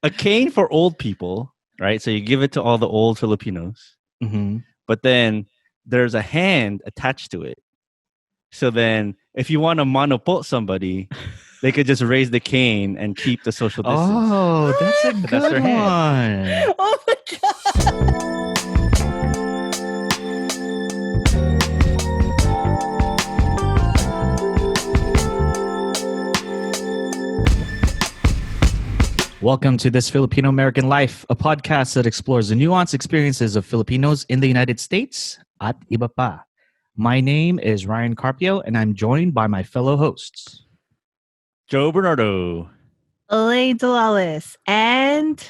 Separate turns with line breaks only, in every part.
a cane for old people, right? So you give it to all the old Filipinos, but then there's a hand attached to it. So then if you want to monopolt somebody, they could just raise the cane and keep the social distance.
Oh, that's a
But
good
that's their
one.
hand.
Oh my god.
Welcome to This Filipino American Life, a podcast that explores the nuanced experiences of Filipinos in the United States at Iba Pa. My name is Ryan Carpio, and I'm joined by my fellow hosts.
Joe Bernardo.
Elaine Delalis. And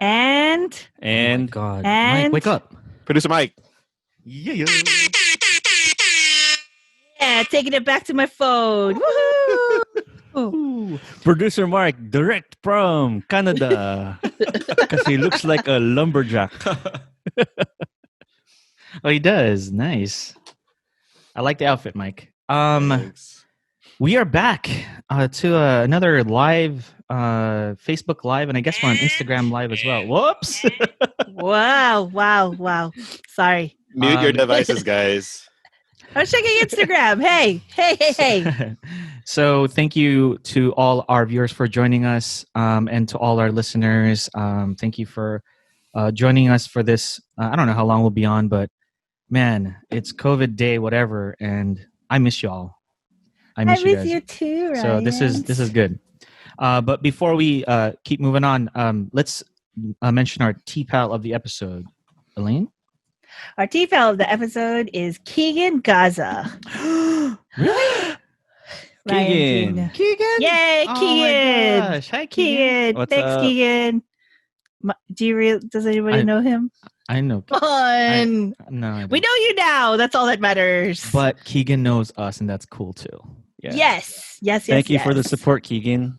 Oh my God.
and-
Mike, wake up.
Producer Mike.
Yeah.
yeah, taking it back to my phone. Woohoo!
Ooh. Producer Mark, direct from Canada. Because he looks like a lumberjack.
Oh, he does. Nice. I like the outfit, Mike.
Thanks.
We are back to another live Facebook Live, and I guess we're on Instagram Live as well. Whoops.
Wow. Sorry.
Mute your devices, guys.
I was checking Instagram. Hey.
So thank you to all our viewers for joining us, and to all our listeners. Thank you for joining us for this. I don't know how long we'll be on, but man, it's COVID day, whatever, and I miss y'all. I miss you guys.
you too, Ryan.
So this is good. But before we keep moving on, let's mention our TFAL of the episode. Elaine?
Our TFAL of the episode is Keegan Gaza.
Really?
Keegan.
Keegan?
Yay,
Oh
Keegan.
my gosh. Hi, Keegan.
Keegan.
What's
Thanks,
up?
Keegan. Does anybody know him?
I know.
Come on.
No, I
We
don't.
know you now. That's all that matters.
But Keegan knows us, and that's cool too.
Yeah.
Yes.
Thank you for the support, Keegan.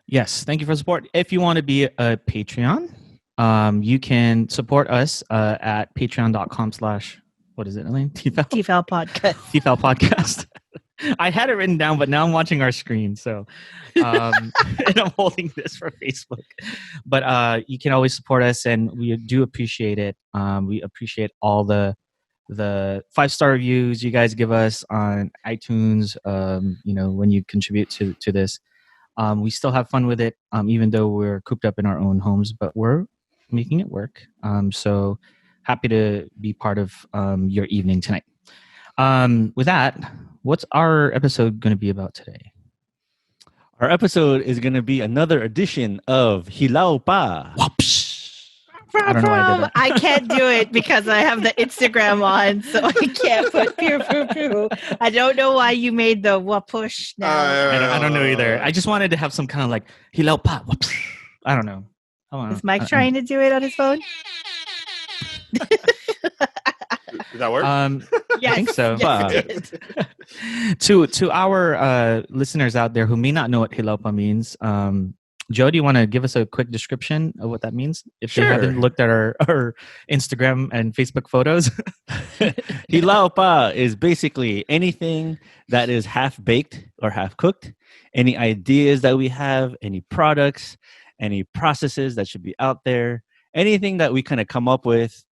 Yes, thank you for the support. If you want to be a Patreon, you can support us at patreon.com/ what is it, Elaine? TFAL?
TFAL podcast.
TFAL podcast. I had it written down, but now I'm watching our screen, so and I'm holding this for Facebook. But you can always support us, and we do appreciate it. We appreciate all the 5-star reviews you guys give us on iTunes. When you contribute to this, we still have fun with it, even though we're cooped up in our own homes, but we're making it work. So happy to be part of your evening tonight. With that, what's our episode going to be about today?
Our episode is going to be another edition of Hilaw Pa.
I don't know why I did that.
I can't do it because I have the Instagram on, so I can't put pew. I don't know why you made the wapush now.
I don't know either. I just wanted to have some kind of like Hilaw Pa. I don't know.
Is Mike trying to do it on his phone?
Does that work?
Yes,
I think so.
yes, it did.
To our listeners out there who may not know what Hilaw Pa means, Joe, do you want to give us a quick description of what that means? If they
Sure.
haven't looked at our Instagram and Facebook photos.
Hilaw Pa is basically anything that is half baked or half cooked. Any ideas that we have, any products, any processes that should be out there, anything that we kind of come up with,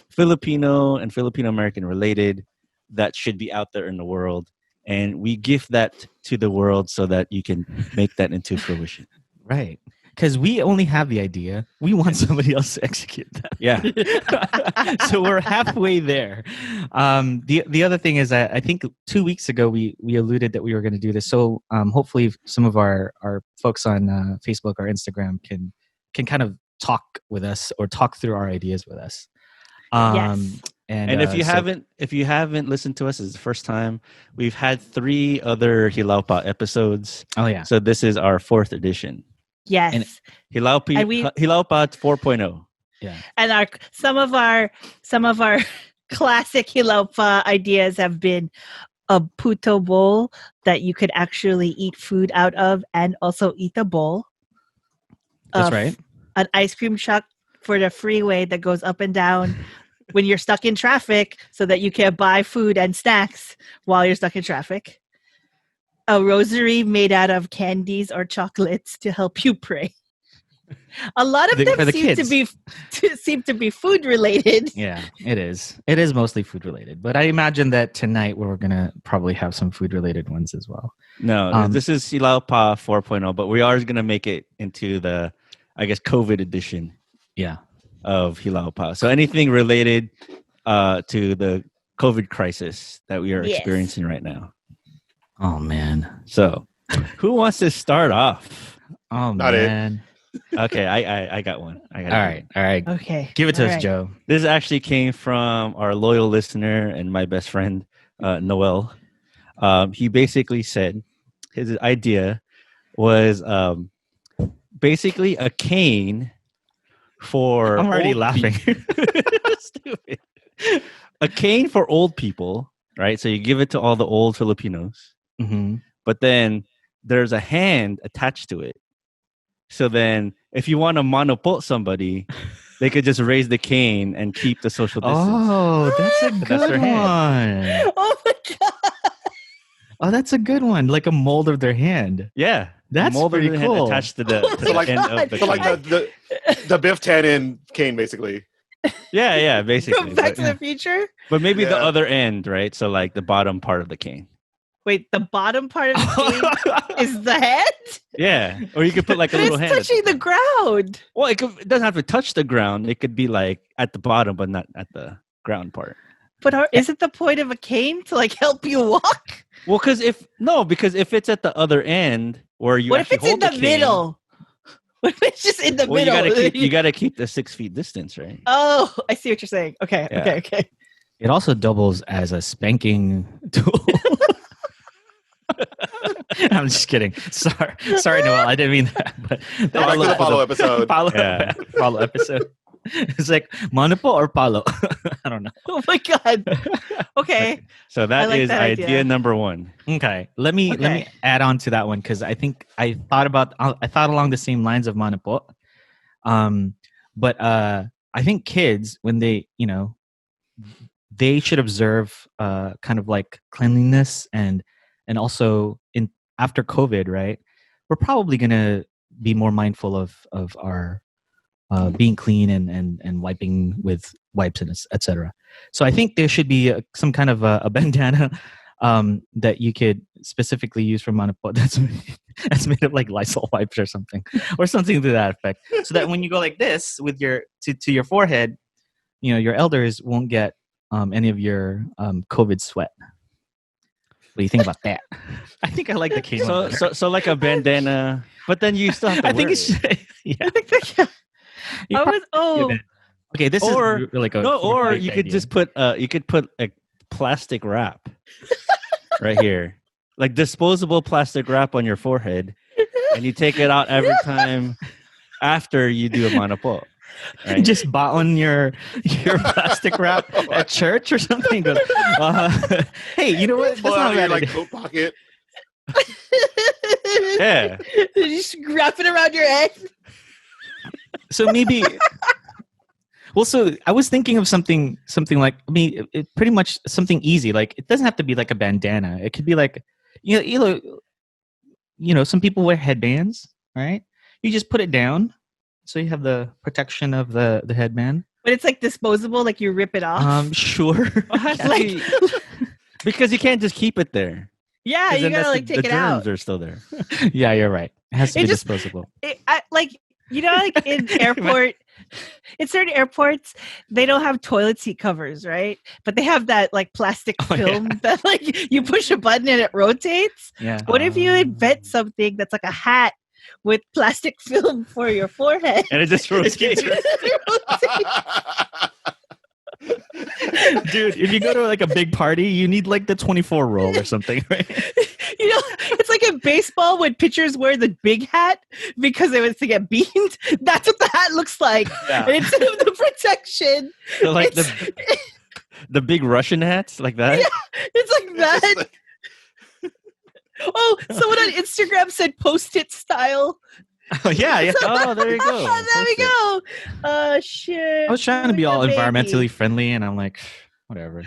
Filipino and Filipino American related, that should be out there in the world. And we gift that to the world so that you can make that into fruition.
Right. Because we only have the idea. We want somebody else to execute that.
Yeah.
So we're halfway there. The other thing is, I think 2 weeks ago we alluded that we were going to do this. So hopefully some of our folks on Facebook or Instagram can kind of talk with us or talk through our ideas with us.
Yes.
And if you haven't listened to us, it's the first time. We've had 3 other Hilaw Pa episodes.
Oh yeah.
So this is our 4th edition.
Yes.
And Hilaw Pa 4.0.
Yeah.
And some of our classic Hilaw Pa ideas have been a puto bowl that you could actually eat food out of, and also eat a bowl.
That's right.
An ice cream truck for the freeway that goes up and down when you're stuck in traffic, so that you can buy food and snacks while you're stuck in traffic. A rosary made out of candies or chocolates to help you pray. A lot of
For
them
the
seem to be food related.
Yeah, it is. It is mostly food related. But I imagine that tonight we're gonna probably have some food related ones as well.
No, this is Hilaw Pa 4.0, but we are going to make it into the, I guess, COVID edition
Yeah.
of Hilaw Pa. So anything related to the COVID crisis that we are
Yes.
experiencing right now.
Oh man.
So, who wants to start off?
Oh
Not it.
man.
Okay, I got one.
All right.
Okay.
Give it to
All
us,
right.
Joe.
This actually came from our loyal listener and my best friend, Noel. He basically said his idea was basically a cane for
I'm already
old
laughing.
Stupid. A cane for old people, right? So you give it to all the old Filipinos,
Mhm.
but then there's a hand attached to it. So then if you want to monopote somebody, they could just raise the cane and keep the social distance.
Oh, that's a
But that's
good
their hand.
one.
Oh my god.
Oh, that's a good one. Like a mold of their hand.
Yeah.
That's
molded
pretty
hand
cool.
attached to the,
Oh
to the
my
end
God.
of the
So like
cane.
the Biff Tannen cane, basically.
Yeah, basically.
From Back
But,
to the Future?
but maybe the
Yeah.
other end, right? So like the bottom part of the cane.
Wait, the bottom part of the cane is the head?
Yeah. Or you could put like a
But
little
it's
hand. at
touching the ground.
Well, it doesn't have to touch the ground. It could be like at the bottom, but not at the ground part.
But is it the point of a cane to like help you walk?
Well, because if it's at the other end, or you
What if
actually
it's in
hold
the
cane,
middle? What if it's just in the
well,
middle?
you gotta keep the 6 feet distance, right?
Oh, I see what you're saying. Okay,
Yeah.
okay.
It also doubles as a spanking tool. I'm just kidding. Sorry, Noel. I didn't mean that. But
Go back to the follow episode.
Yeah.
Follow episode. It's like monopo or palo. I don't know.
Oh my god. Okay.
So that
like
is
that
idea
idea.
number one.
Okay, let me
Okay.
add on to that one because I think I thought along the same lines of monopo. But I think kids when they should observe kind of like cleanliness and also in after COVID, right? We're probably gonna be more mindful of our being clean and wiping with wipes and etc. So I think there should be some kind of a bandana that you could specifically use for monopo that's made of like Lysol wipes or something to that effect, so that when you go like this with your to your forehead, your elders won't get any of your COVID sweat. What do you think about that? I think I like the cane.
So like a bandana, but then you still have to
I
wear
think
it.
it's yeah.
I think that
You
I
probably
was
give it- Okay, this
Or-
is like a
No, or
great
you could
idea.
just put a plastic wrap right here, like disposable plastic wrap on your forehead, and you take it out every time after you do a monopo. Right?
just bought on your plastic wrap at church or something. Goes, hey, you know what? That's
Pull
not
out
a
of your
bad
like
idea.
coat pocket.
Yeah.
You just wrap it around your head.
So maybe. Well, so I was thinking of something like pretty much something easy. Like it doesn't have to be like a bandana. It could be like some people wear headbands, right? You just put it down, so you have the protection of the headband.
But it's like disposable, like you rip it off.
Sure.
Like,
Because you can't just keep it there.
yeah,
'Cause
you
then
gotta
that's
like take
the
it
germs
out.
are still there.
Yeah, you're right. It has to
It
be
just-
disposable.
Like in airport, in certain airports, they don't have toilet seat covers, right? But they have that like plastic
Oh, yeah.
film that like you push a button and it rotates.
Yeah.
What if you invent something that's like a hat with plastic film for your forehead?
And it just rotates.
Dude, if you go to like a big party, you need like the 24 roll or something, right?
It's like in baseball when pitchers wear the big hat because they want to get beamed. That's what the hat looks like.
Yeah.
Instead of the protection,
So like
it's,
the big Russian hats like that.
Yeah. it's like that. Oh, someone on Instagram said post-it style.
Oh, yeah.
Oh, there you go.
There we go. Shit.
I was trying to be all
Baby.
environmentally friendly, and I'm like, whatever.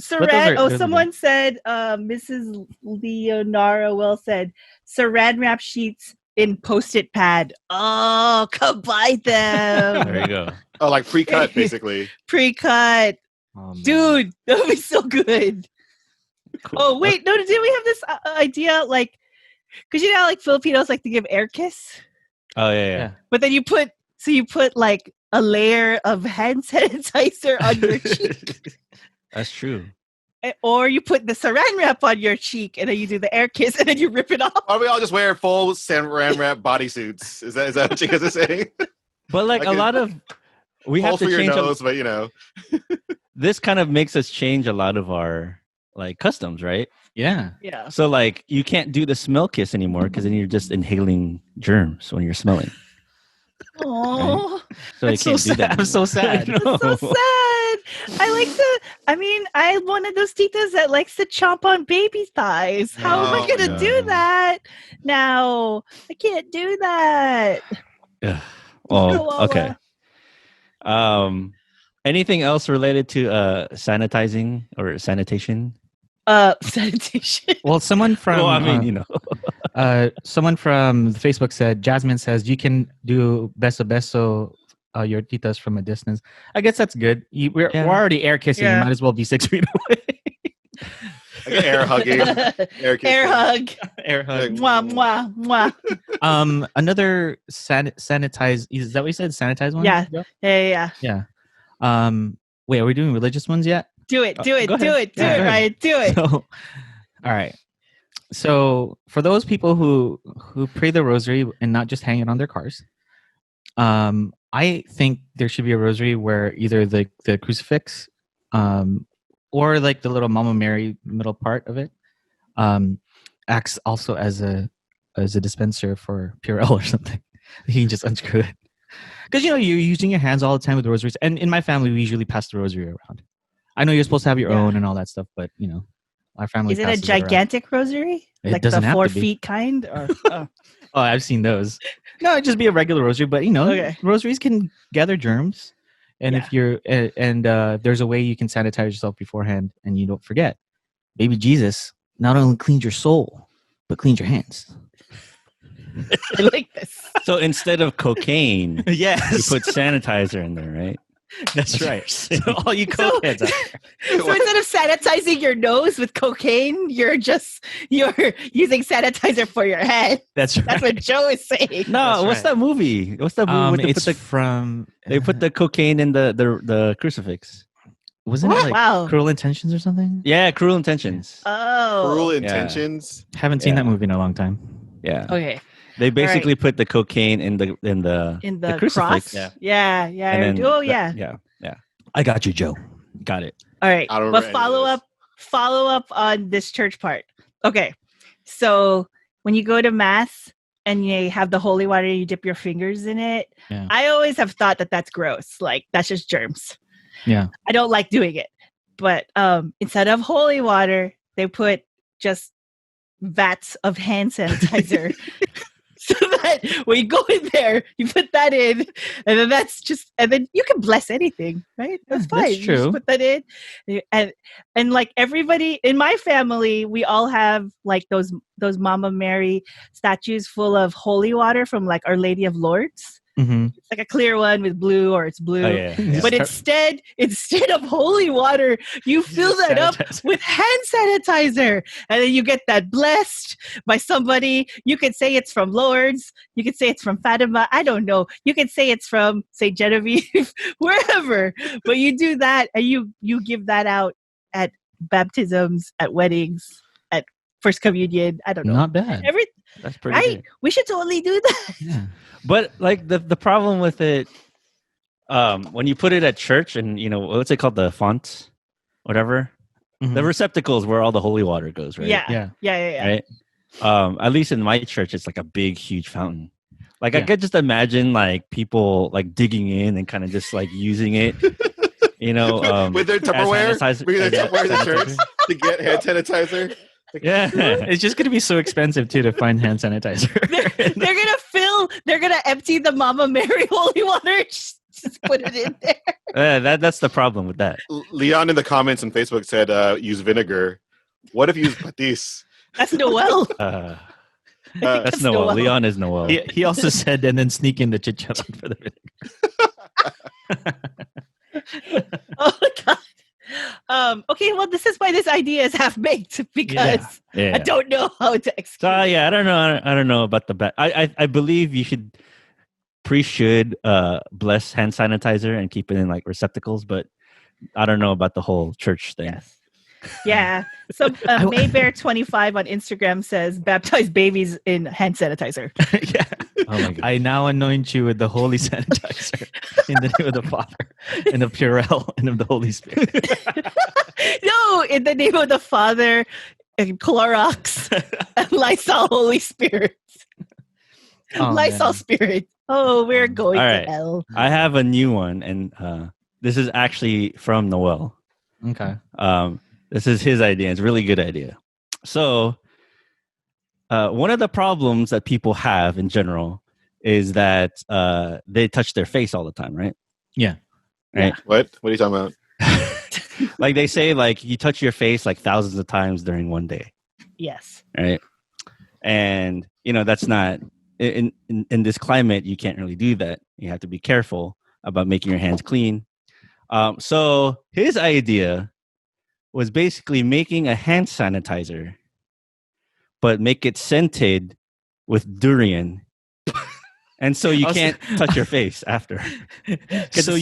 Saran.
those are
Someone said, Mrs. Leonara Well said, Saran wrap sheets in Post-it pad. Oh, come buy them.
There you go.
Oh, like pre-cut, basically.
Pre-cut.
Oh, man.
Dude, that would be so good.
Cool.
Oh, wait. No, did we have this idea? Like, because you know, like Filipinos like to give air kiss.
Oh yeah.
Yeah.
But then you put like a layer of hand sanitizer on your cheek.
That's true.
Or you put the saran wrap on your cheek and then you do the air kiss and then you rip it off.
Why don't we all just wear full saran wrap bodysuits? Is that what you guys are saying?
But like
Like
a lot of we
Hole
have to
for your
change.
nose, but you know.
This kind of makes us change a lot of our like customs, right?
Yeah.
Yeah.
So like you can't do the smell kiss anymore because then you're just inhaling germs when you're smelling.
Oh,
So
That's
you
so
can't do that.
sad. I'm so sad.
I know.
so sad. I'm one of those titas that likes to chomp on baby thighs. How am I
Oh,
going to
my
do
God.
that? No, I can't do that.
Ugh. Well,
Chihuahua.
okay. Anything else related to sanitizing or sanitation?
Sanitation.
Well, someone from
Well, I mean, you know.
someone from Facebook said, Jasmine says you can do beso beso your titas from a distance. I guess that's good. We're already air kissing.
Yeah.
You might as well be 6 feet away.
Like air hugging. Air kissing.
Air hug.
Air hug.
Mwah, mwah, mwah.
Another sanitize. Is that what you said? Sanitize one?
Yeah.
Joe?
Yeah.
Yeah. Wait, are we doing religious ones yet?
Do it. Do it.
Go
Do
ahead.
it. Do
Yeah,
it,
go ahead.
Ryan. Do it.
So, all right. So for those people who pray the rosary and not just hang it on their cars, I think there should be a rosary where either the crucifix, or like the little Mama Mary middle part of it, acts also as a dispenser for Purell or something. You can just unscrew it. Because you're using your hands all the time with rosaries, and in my family we usually pass the rosary around. I know you're supposed to have your own and all that stuff, but our family.
Is it a
passes around.
gigantic rosary?
It
Like
doesn't
the
have
4
to be.
feet kind? Or, oh.
Oh, I've seen those. No, it'd just be a regular rosary, but
Okay.
rosaries can gather germs, and if you're there's a way you can sanitize yourself beforehand, and you don't forget. Baby Jesus not only cleans your soul, but cleans your hands.
I like this.
So instead of cocaine, you
Yes,
put sanitizer in there, right?
that's right.
what you're
So all you coke heads out there.
So instead of sanitizing your nose with cocaine, you're using sanitizer for your head.
That's right.
That's what Joe is saying.
No,
That's
what's
right.
that movie? What's that movie?
It's from.
They put the cocaine in the crucifix.
Wasn't it like
Wow.
Cruel Intentions or something?
Yeah, Cruel Intentions.
Oh.
Cruel intentions.
Haven't seen
Yeah.
that movie in a long time.
Yeah,
Okay.
they basically put the cocaine in the
In the
crucifix.
cross?
Yeah.
Yeah.
And then
Oh, yeah.
yeah.
I got you, Joe.
Got it.
All right.
I don't
But
remember any of
follow up on this church part. Okay. So when you go to mass and you have the holy water, you dip your fingers in it.
Yeah.
I always have thought that that's gross. Like that's just germs.
Yeah.
I don't like doing it. But instead of holy water, they put just vats of hand sanitizer. So that when you go in there, you put that in, and then you can bless anything, right? That's
Yeah, that's
fine. You just
true.
put that in, and like everybody in my family, we all have like those Mama Mary statues full of holy water from like Our Lady of Lourdes.
Mm-hmm.
It's like a clear one with blue, or it's blue.
Oh yeah. yeah.
But instead of holy water, you fill that up with hand sanitizer, and then you get that blessed by somebody. You could say it's from Lourdes. You could say it's from Fatima. I don't know. You could say it's from St. Genevieve, wherever. But you do that, and you give that out at baptisms, at weddings, at First Communion. I don't know.
Not bad.
That's pretty
Right?
good.
We should totally do that.
Yeah.
But like the problem with it, when you put it at church and what's it called, the fonts, whatever,
Mhm.
the receptacles where all the holy water goes, right?
Yeah.
Yeah.
Right. At least in my church, it's like a big, huge fountain. Like I
Yeah.
could just imagine like people like digging in and kind of just like using it,
With their Tupperware,
sanitizer-
bringing their
as
Tupperware to
sanitizer.
church to get hand sanitizer.
Yeah.
It's just gonna be so expensive too to find hand sanitizer.
They're gonna empty the Mama Mary holy water. Just put it in there.
That's the problem with that.
Leon in the comments on Facebook said use vinegar. What if you use patis?
That's Noel.
That's Noel. Leon is Noel.
He also said, and then sneak in the chicharron for the vinegar.
Oh my god. Okay, well, this is why this idea is half baked because
Yeah.
I don't know how to execute.
So yeah, I don't know. I don't know about the back. I believe you should bless hand sanitizer and keep it in like receptacles, but I don't know about the whole church thing.
Yes. Yeah. So Maybear25 on Instagram says baptize babies in hand sanitizer.
Yeah.
Oh my god.
I now anoint you with the holy sanitizer in the name of the Father and of Purell and of the Holy Spirit.
No, in the name of the Father, and Clorox, and Lysol Holy Spirit.
Oh,
Lysol
man.
Spirit. Oh, we're going
All
to
right.
hell.
I have a new one, and this is actually from Noel.
Okay.
This is his idea. It's a really good idea. So, one of the problems that people have in general is that they touch their face all the time, right?
Yeah.
Right.
What are you talking about?
Like they say, like you touch your face like thousands of times during one day,
Yes.
right? And that's not in this climate. You can't really do that. You have to be careful about making your hands clean. So his idea was basically making a hand sanitizer, but make it scented with durian. And so you can't touch your face after.
So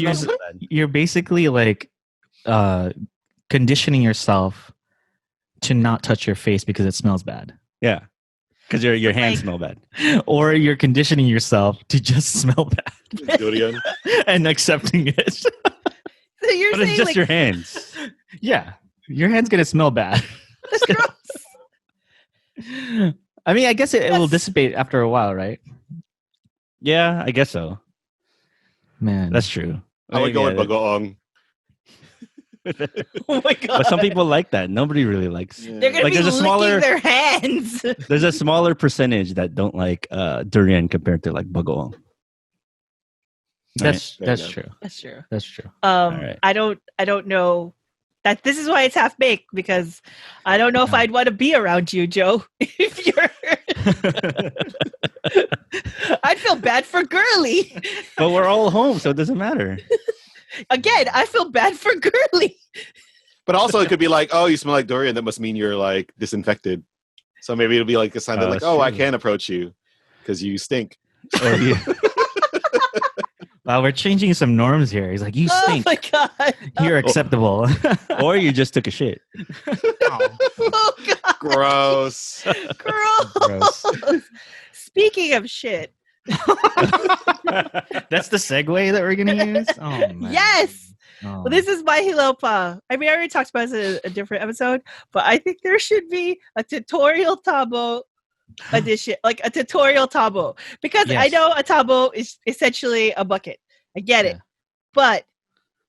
you're basically like conditioning yourself to not touch your face because it smells bad.
Yeah. Because your hands smell bad.
Or you're conditioning yourself to just smell bad
Durian.
and accepting it.
So you're
But
saying
it's just
like,
your hands.
Yeah. Your hand's going to smell bad.
that's gross.
I mean, I guess it will dissipate after a while, right?
Yeah, I guess so.
Man.
That's true.
I would go with bagoong.
Oh my god.
But some people like that. Nobody really likes.
Yeah.
They're gonna
Like,
be
there's a
licking
smaller-
their hands.
There's a smaller percentage that don't like durian compared to like bagoong.
That's
Right.
true.
That's true.
That's true.
right.
I don't know that this is why it's half baked because I don't know if I'd want to be around you, Joe. If you're I'd feel bad for Girly.
But we're all home, so it doesn't matter.
Again, I feel bad for Girly.
But also, it could be like, oh, you smell like durian. That must mean you're like disinfected. So maybe it'll be like a sign that, like,
that's
oh, I
true.
can't approach you because you stink.
Or you,
Wow, we're changing some norms here. He's like, you
Oh
stink.
my god.
You're acceptable.
or you just took a shit.
Oh god.
Gross.
Gross. Speaking of shit.
That's the segue that we're going to use? Oh, man.
Yes.
Oh.
Well, this is my Hilaw Pa. I mean, I already talked about this in a different episode, but I think there should be a tutorial tabo edition, like a tutorial tabo, because I
Yes.
know a tabo is essentially a bucket. I get it,
Yeah.
but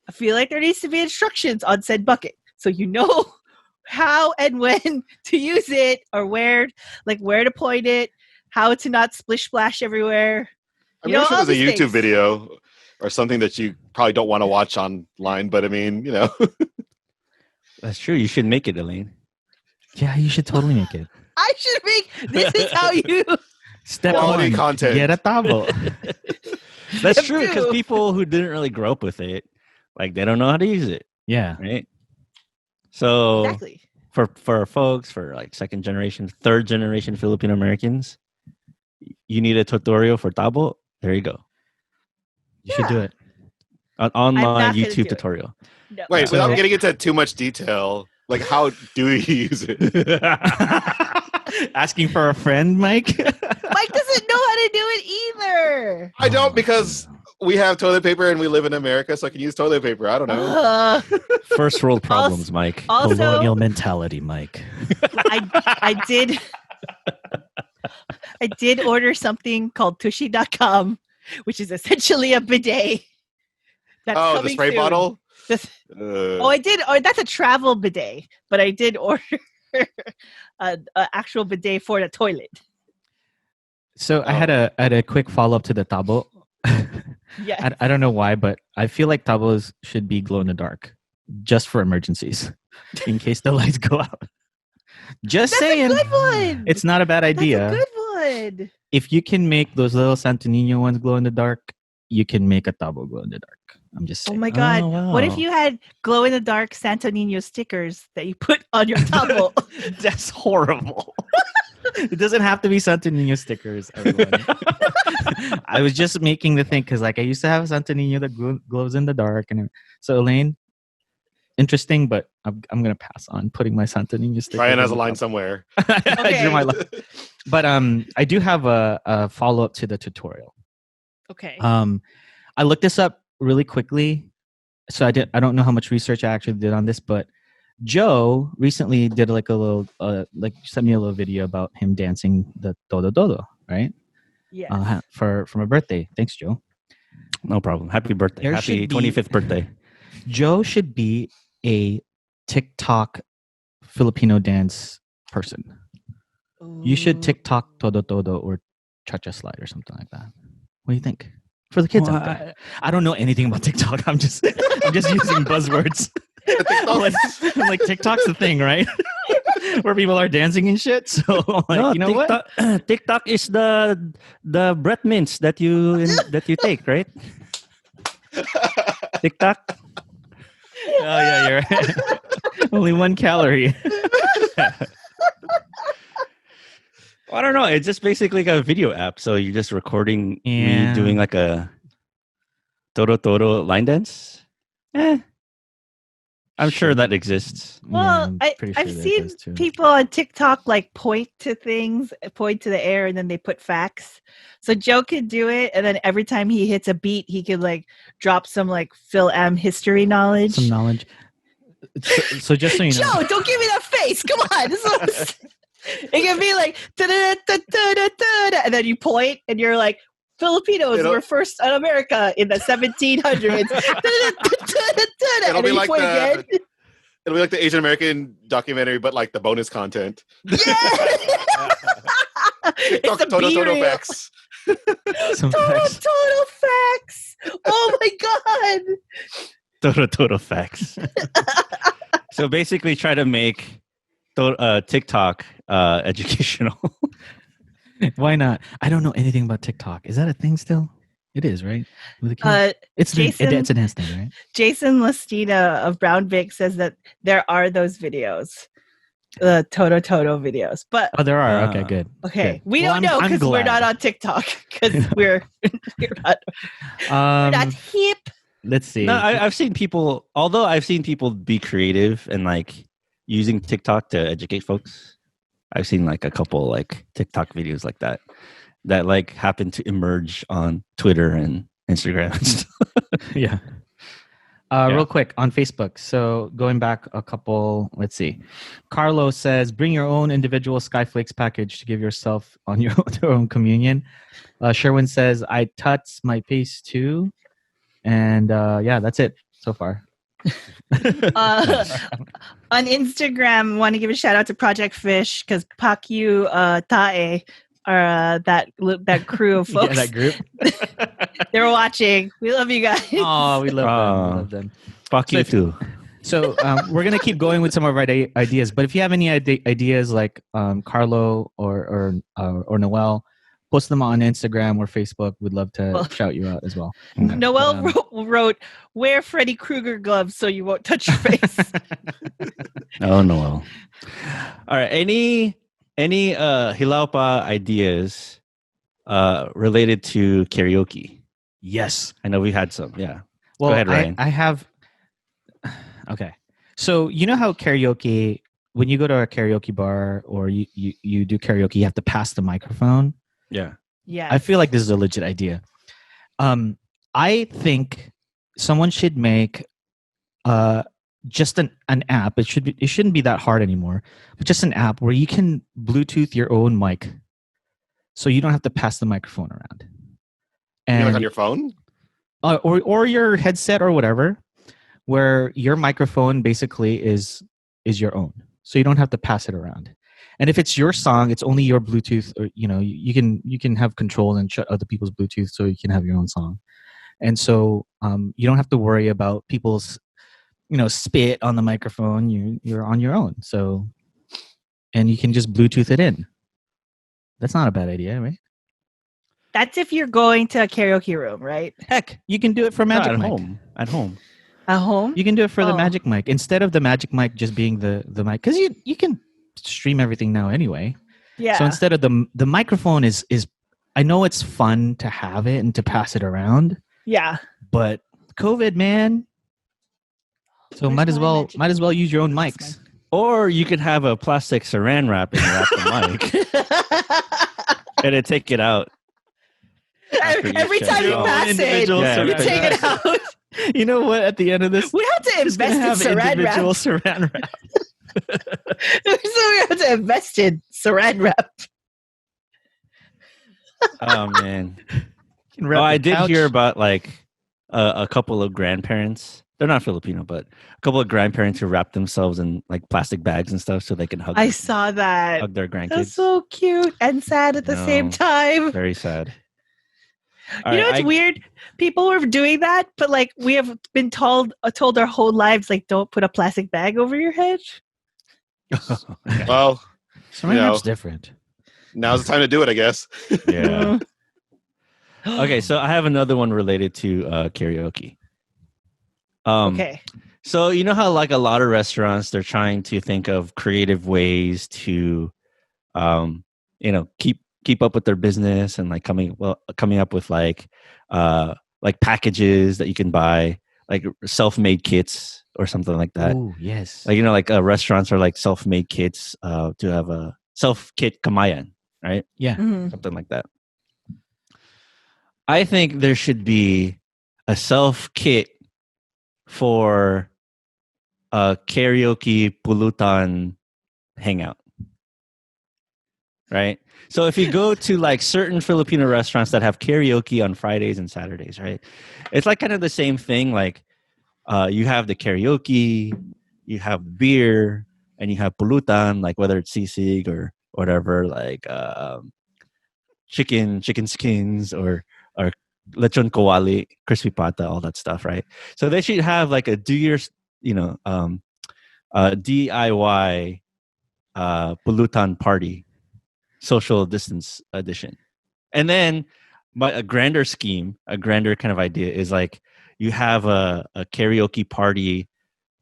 I feel like there needs to be instructions on said bucket, so you know how and when to use it, or where to point it, how to not splish splash everywhere.
I
You
mean,
know,
I'm sure
all
there's a
these
YouTube
things.
video or something that you probably don't want to watch online, but I mean,
That's true. You should make it, Elaine.
Yeah, you should totally make it.
I should make this is how you.
Step
Quality
one,
content.
get a tabo.
That's
Step
true because
two.
people who didn't really grow up with it, like they don't know how to use it,
Yeah.
right? So
Exactly.
for folks, for like second generation, third generation Filipino Americans, you need a tutorial for tabo. There you go.
You should do it.
An
not
online
gonna do
YouTube
it.
tutorial.
No.
Wait,
So-
without getting into too much detail, like how do you use it?
Asking for a friend, Mike?
Mike doesn't know how to do it either.
I don't because we have toilet paper and we live in America, so I can use toilet paper. I don't know.
First world problems, Mike.
Also,
Colonial mentality, Mike.
I did order something called tushy.com, which is essentially a bidet. That's
Oh, the
coming
spray
soon.
bottle?
This- I did. Or that's a travel bidet, but I did order an actual bidet for the toilet.
So I had a quick follow up to the tabo.
Yeah.
I don't know why, but I feel like tabos should be glow in the dark, just for emergencies, in case the lights go out. Just
That's
saying,
a good one.
it's not a bad
That's
idea.
a good good.
If you can make those little Santo Nino ones glow in the dark, you can make a tabo glow in the dark. I'm just
Oh
saying.
my god!
Oh,
What if
wow.
you had glow in the dark Santo Nino stickers that you put on your tabo?
That's horrible. It doesn't have to be Santo Nino stickers, everyone. I was just making the thing because, like, I used to have a Santo Nino that glows in the dark, and so Elaine, interesting, but I'm gonna pass on putting my Santo Nino stickers.
Ryan has a
on
line
top.
somewhere.
I drew my line. But I do have a follow up to the tutorial.
Okay.
I looked this up really quickly, so I don't know how much research I actually did on this, but Joe recently did like a little sent me a little video about him dancing the todo todo, right?
Yeah.
For my birthday. Thanks, Joe.
No problem. Happy birthday.
There
Happy
should be-
25th birthday.
Joe should be a TikTok Filipino dance person. You should TikTok todo todo or cha-cha slide or something like that. What do you think? For the kids
Well,
out there. I don't know anything about TikTok. I'm just using buzzwords. I'm like TikTok's the thing, right? Where people are dancing and shit. So like,
no,
you know
TikTok,
what?
TikTok is the breath mints that you take, right? TikTok.
Oh yeah, you're right. Only 1 calorie.
I don't know. It's just basically like a video app. So you're just recording me doing like a Toro Toro line dance. I'm sure that exists.
Well,
I'm pretty sure
I've
that
seen
does, too.
people on TikTok like point to things, point to the air, and then they put facts. So Joe could do it, and then every time he hits a beat, he could like drop some like Phil M history knowledge.
Some knowledge. So just so you know,
Joe, don't give me that face. Come on. It can be like da-da-da-da-da-da-da, and then you point, and you're like, Filipinos were first in America in the 1700s.
It'll be like
again.
It'll be like the Asian American documentary, but like the bonus content.
Yeah.
TikTok Toto Toto facts.
Total facts. Oh my god.
Total facts. So basically, try to make TikTok educational.
why not? I don't know anything about TikTok. Is that a thing still? It is, right? With the kids? It's a dance thing, right?
Jason Lastina of Brown Vic says that there are those videos, the Toto videos. But
there are. Okay, good.
Okay,
good.
we don't know because we're not on TikTok because we're not hip.
Let's see.
No, I've seen people. Although I've seen people be creative and like using TikTok to educate folks. I've seen like a couple like TikTok videos like that like happen to emerge on Twitter and Instagram and stuff.
Yeah. Real quick on Facebook. So going back a couple, let's see. Carlos says, bring your own individual Skyflakes package to give yourself on your own communion. Sherwin says, I tuts my pace too. And yeah, that's it so far.
On Instagram, want to give a shout out to Project Fish because Pakyu Tae are that crew of folks.
Yeah, that group.
They were watching. We love you guys.
Oh, we love them.
Fuck you too.
So we're gonna keep going with some of our ideas. But if you have any ideas like Carlo or Noel, post them on Instagram or Facebook. We'd love to shout you out as well.
Noel wrote, wear Freddy Krueger gloves so you won't touch your face.
Oh, Noel. All right. Any Hilaw Pa ideas related to karaoke?
Yes.
I know we had some. Yeah.
Well,
go ahead, Ryan.
I have. Okay. So you know how karaoke, when you go to a karaoke bar or you do karaoke, you have to pass the microphone.
Yeah.
Yeah.
I feel like this is a legit idea. I think someone should make just an app. It shouldn't be that hard anymore, but just an app where you can Bluetooth your own mic, so you don't have to pass the microphone around. And
like on your phone,
or your headset or whatever, where your microphone basically is your own, so you don't have to pass it around. And if it's your song, it's only your Bluetooth, or you can have control and shut other people's Bluetooth, so you can have your own song. And so you don't have to worry about people's spit on the microphone. You're on your own. So, and you can just Bluetooth it in. That's not a bad idea, right?
That's if you're going to a karaoke room, right?
Heck, you can do it for
No,
Magic
at
Mic.
home. At home.
At home?
You can do it for the
Oh.
Magic Mic instead of the Magic Mic just being the mic, because you can stream everything now anyway.
Yeah.
So instead of the microphone is I know it's fun to have it and to pass it around,
yeah.
but COVID, man. So
Where's
might as
my
well
Magic
use your own
That's
mics.
Or you could have a plastic saran wrap and wrap the mic and then take it out. after you
Every
shut
time
it
you
off.
pass it,
Individual
Yeah,
you
right.
take it out.
You know what? At the end of this,
We have to
just gonna
invest in
have
saran
individual
wrap.
saran wrap.
So we have to invest in saran wrap.
Oh man.
Can wrap
Oh, I
the
did
couch.
hear about like a couple of grandparents. They're not Filipino, but a couple of grandparents who wrap themselves in like plastic bags and stuff so they can hug.
I saw that.
hug their grandkids.
That's so cute and sad at the same
No.
time.
Very sad.
You know, it's weird. People were doing that, but like we have been told our whole lives, like don't put a plastic bag over your head.
Well,
Saran
you know.
wrap's different.
now's the time to do it, I guess.
Yeah. Okay, so I have another one related to karaoke.
Okay.
So you know how like a lot of restaurants they're trying to think of creative ways to, keep up with their business and like coming up with like packages that you can buy, like self-made kits or something like that.
Oh yes.
Like like restaurants are like self-made kits to have a self-kit kamayan, right?
yeah.
Mhm.
Something like that. I think there should be a self-kit for a karaoke pulutan hangout. Right? So if you go to like certain Filipino restaurants that have karaoke on Fridays and Saturdays, right? It's like kind of the same thing. Like you have the karaoke, you have beer, and you have pulutan, like whether it's sisig or whatever, like chicken skins or lechon kawali, crispy pata, all that stuff, right? So they should have like a DIY pulutan party, social distance edition. And then a grander kind of idea is like you have a karaoke party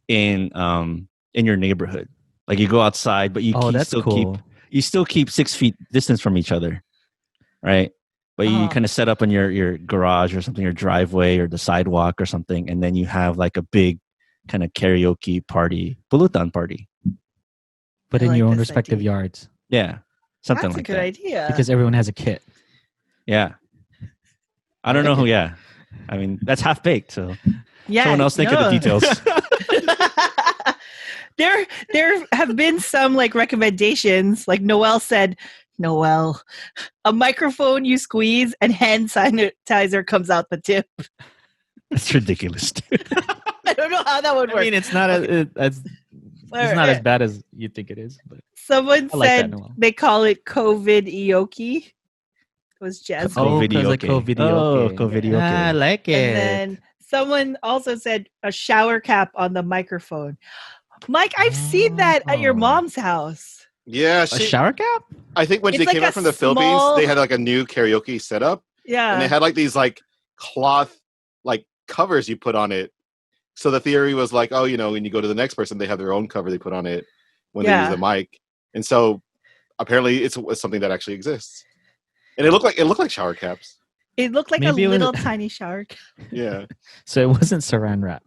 in your neighborhood. Like you go outside, but you
That's
still
cool.
keep 6 feet distance from each other, right? But you
Uh-huh.
kind of set up on your garage or something, your driveway or the sidewalk or something, and then you have like a big kind of karaoke party, pulutan party.
But
I
in
like
your own
this
respective
idea.
yards,
Yeah, something
That's
like
a good
that.
idea.
because everyone has a kit.
Yeah, I don't know who. Yeah, I mean that's half baked. So
yeah,
someone else think of the
no.
details.
There have been some like recommendations. Like Noelle said, Noelle, a microphone you squeeze and hand sanitizer comes out the tip.
It's ridiculous.
I don't know how that would work.
I mean, it's not it's not as bad as you think it is. But
Someone
I like that,
said
Noelle.
they call it COVID ioki. It was Jasmine.
Oh, because like
Covidioke.
COVID.
Covidioke.
I like it.
And then someone also said a shower cap on the microphone. Mike, I've seen that at your
Oh.
mom's house.
Yeah,
a shower cap?
I think when
It's
they
like
came
a
out from the Philippines,
small-
they had like a new karaoke setup, and they
Yeah.
had like these like cloth like covers you put on it. So the theory was like, oh, when you go to the next person, they have their own cover they put on it when they
Yeah.
use the mic, and so apparently it's something that actually exists. And it looked like shower caps.
It looked like
Maybe
a
it was-
little tiny shower cap.
Yeah.
So it wasn't saran wrap.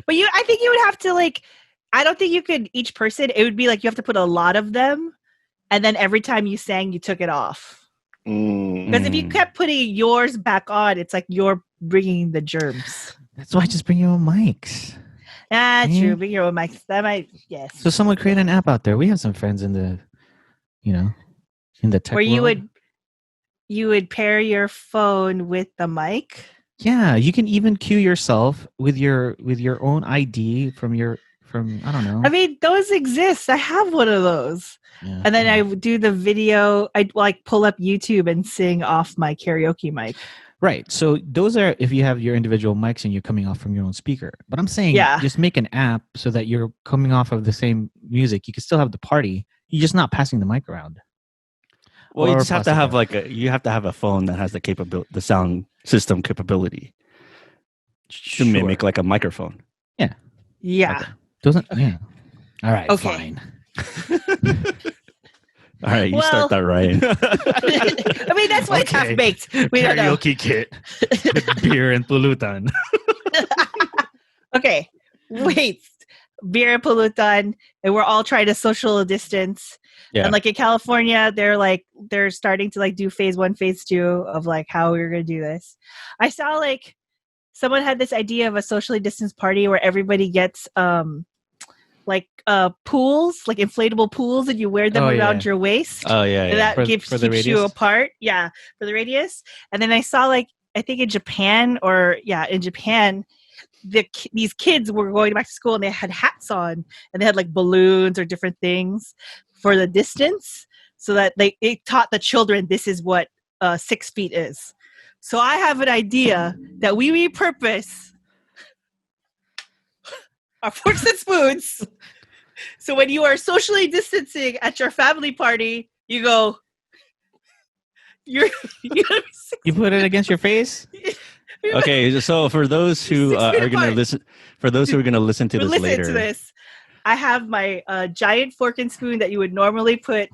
But I think you would have to like, I don't think you could, each person, it would be like you have to put a lot of them. And then every time you sang, you took it off. Because if you kept putting yours back on, it's like you're bringing the germs.
That's why just bring your own mics.
Ah,
Yeah.
true. Bring your own mics. That might, yes.
So someone create an app out there. We have some friends in the, in the tech
Where
world.
you would pair your phone with the mic.
Yeah, you can even cue yourself with your own ID from your from I don't know.
I mean, those exist. I have one of those.
Yeah.
And then I would do the video. I'd like pull up YouTube and sing off my karaoke mic.
Right. So those are if you have your individual mics and you're coming off from your own speaker. But I'm saying
Yeah.
just make an app so that you're coming off of the same music. You can still have the party. You're just not passing the mic around.
Well, you
Or
just have to
plastic
have
wrap.
like you have to have a phone that has the sound system capability to mimic like a microphone.
Yeah.
Okay.
Doesn't yeah. All right,
Okay.
fine.
All right, you
Well-
start that, Ryan.
I mean, that's why it's half baked. We don't know.
Karaoke kit with beer and pulutan.
Okay. Wait. Beer and pulutan, and we're all trying to social distance.
Yeah.
And like in California, they're starting to like do phase 1, phase 2 of like how we're gonna do this. I saw like someone had this idea of a socially distanced party where everybody gets pools, like inflatable pools, and you wear them
Oh,
around
yeah.
your waist.
Oh yeah,
And
yeah.
that
For
keeps
the
you
radius?
apart. Yeah, for the radius. And then I saw like I think in Japan these kids were going back to school and they had hats on and they had like balloons or different things for the distance, so that it taught the children this is what 6 feet is. So I have an idea that we repurpose our forks and spoons. So when you are socially distancing at your family party, you go, you're gonna be
You put it against your face?
Okay, so for those who
6 feet
are going to
apart.
listen, for those who are going to listen to this
listen
later,
to this. I have my giant fork and spoon that you would normally put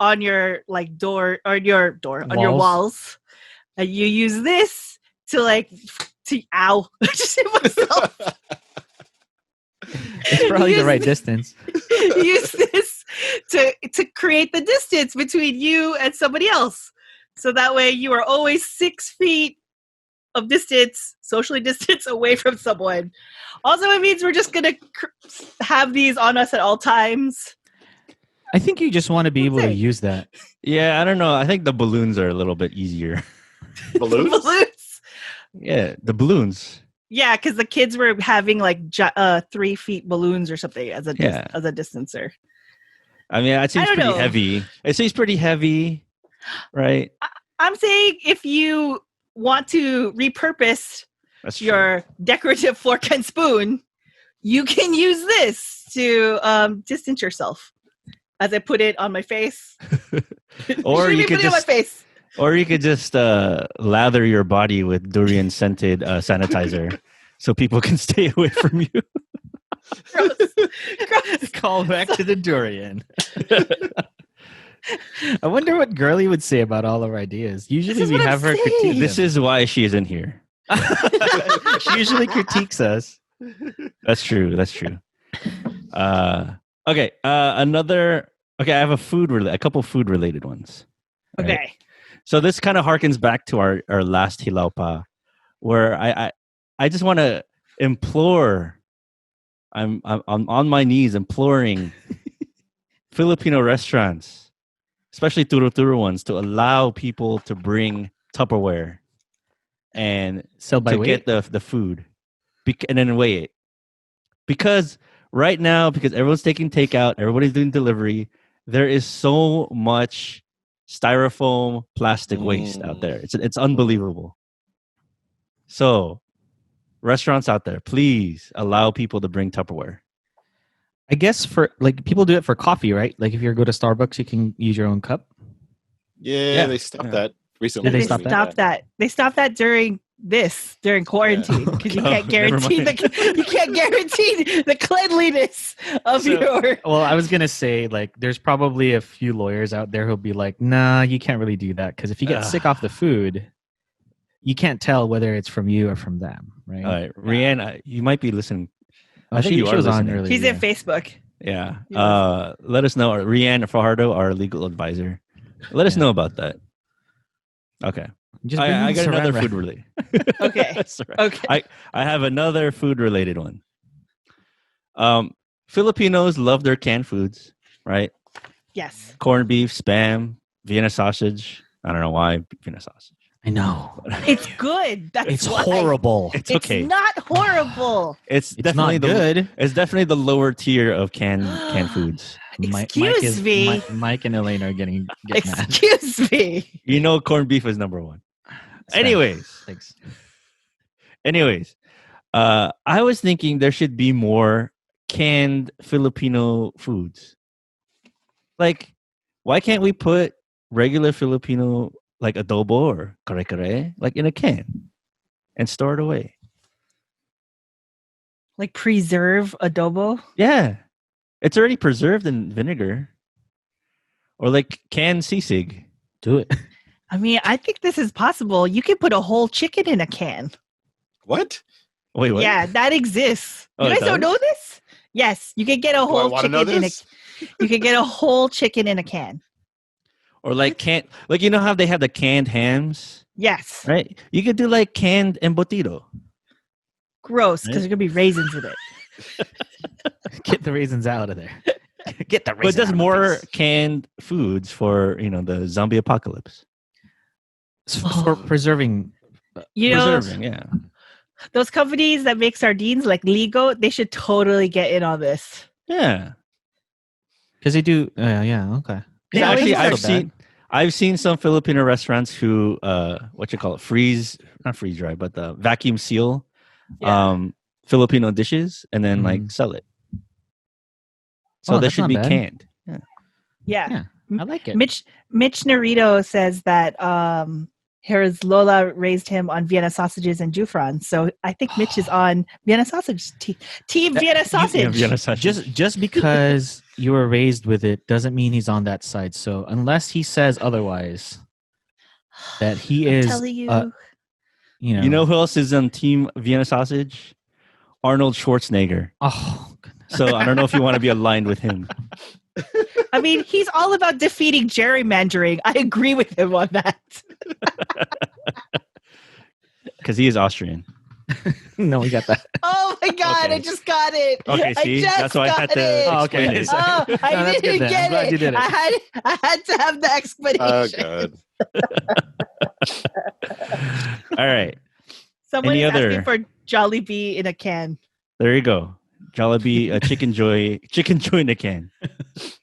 on your like door or your walls. And you use this to ow. I just hit myself.
It's probably the
Use
right
this-
distance.
Use this to create the distance between you and somebody else. So that way you are always 6 feet of distance, socially distance away from someone. Also, it means we're just going to have these on us at all times.
I think you just want to be able to
Okay.
use that.
yeah, I don't know. I think the balloons are a little bit easier.
Balloons?
Balloons.
Yeah, the balloons.
Yeah, because the kids were having like 3 feet balloons or something as a
Yeah.
as a distancer.
I mean, it seems
don't
pretty
know.
heavy. It seems pretty heavy, right?
I'm saying if you want to repurpose
That's true.
your decorative fork and spoon, you can use this to distance yourself. As I put it on my face,
Or
Should
you
we
could
put it on my
just,
face.
or you could just lather your body with durian scented sanitizer, so people can stay away from you.
Gross. Gross.
Call back to the durian. I wonder what Girly would say about all our ideas. Usually
This is
we
what I'm
have her
saying.
critique.
This is why she isn't here.
She usually critiques us.
That's true. That's true. Okay. Another. Okay, I have a couple food related ones. right?
Okay.
So this kind of harkens back to our last Hilaw Pa, where I just want to implore. I'm on my knees imploring Filipino restaurants, especially turo-turo ones, to allow people to bring Tupperware and
Sell by
to
weight.
get the food and then weigh it. Because right now, because everyone's taking takeout, everybody's doing delivery, there is so much styrofoam plastic waste out there. It's unbelievable. So restaurants out there, please allow people to bring Tupperware.
I guess for like people do it for coffee, right? Like if you go to Starbucks, you can use your own cup.
Yeah, they stopped that recently.
Did they
They
stop that?
stopped that. They stopped that during quarantine because you
Oh,
can't
never
guarantee
mind.
you can't guarantee the cleanliness of
So-
your.
Well, I was gonna say like there's probably a few lawyers out there who'll be like, nah, you can't really do that because if you get sick off the food, you can't tell whether it's from you or from them, right?
All right, Rianne, you might be listening.
Oh,
I think you
she
are
was on
listening.
earlier.
He's
yeah.
in Facebook.
Yeah.
Yes.
Let us know. Rianne Fajardo, our legal advisor. Let us
Yeah.
know about that. Okay.
Just bring
I
me
got
the
another
saran
food
wrap.
related.
Okay.
That's right.
Okay.
I have another food related one. Filipinos love their canned foods, right?
Yes.
Corned beef, spam, Vienna sausage. I don't know why Vienna sausage.
I know.
It's good. That's
It's
why.
horrible.
It's
It's
okay.
not horrible.
It's
It's
definitely
not good.
It's definitely the lower tier of canned foods.
Excuse me.
Mike and Elaine are getting mad.
Excuse me.
You know, corned beef is number one.
Spam.
Anyways,
Thanks.
I was thinking there should be more canned Filipino foods. Like, why can't we put regular Filipino like adobo or kare-kare like in a can and store it away?
Like preserve adobo.
Yeah, it's already preserved in vinegar. Or like canned sisig.
Do it.
I mean, I think this is possible. You can put a whole chicken in a can.
What?
Wait, what?
Yeah, that exists.
Oh,
You
it
guys don't
does?
know this? Yes, you can get a
Do I
whole
want to know
chicken in a.
this?
You can get a whole chicken in a can.
Or like canned, like you know how they have the canned hams,
Yes.
right? You could do like canned embutido.
Gross, because
Right?
there's gonna be raisins in it.
Get the raisins out of there. Get the raisins.
But there's more canned foods for the zombie apocalypse.
for preserving.
You know,
Preserving, yeah.
those companies that make sardines like Ligo, they should totally get in on this.
Yeah.
Because they do. Yeah. Okay.
Yeah,
Actually,
it's not
I've seen some Filipino restaurants who not freeze dry, but vacuum seal
Yeah.
Filipino dishes and then like
Mhm.
sell it. So
Oh,
they
that's
should
not
be
bad.
canned.
Yeah.
Yeah. I like it.
Mitch Narito says that his Lola raised him on Vienna sausages and Jufran. So I think Mitch is on Vienna sausage team Vienna sausage.
Vienna sausage.
Just because you were raised with it doesn't mean he's on that side. So unless he says otherwise, that he
I'm
is,
telling you.
You know who else is on Team Vienna Sausage? Arnold Schwarzenegger.
Oh, goodness.
So I don't know if you want to be aligned with him.
I mean, he's all about defeating gerrymandering. I agree with him on that.
Because he is Austrian.
No, we got that.
Oh my god,
Okay.
I just got it.
Okay, see?
I just
That's why I had
got
to
it.
Oh,
explain
okay.
it.
Oh,
No,
I
that's good
didn't
then. I'm
get
glad
it.
you did it.
I had to have the
Oh
explanation.
god.
All right.
Someone
Any
is
other-
asking for Jollibee in a can.
There you go. Jollibee, chicken joy in a can.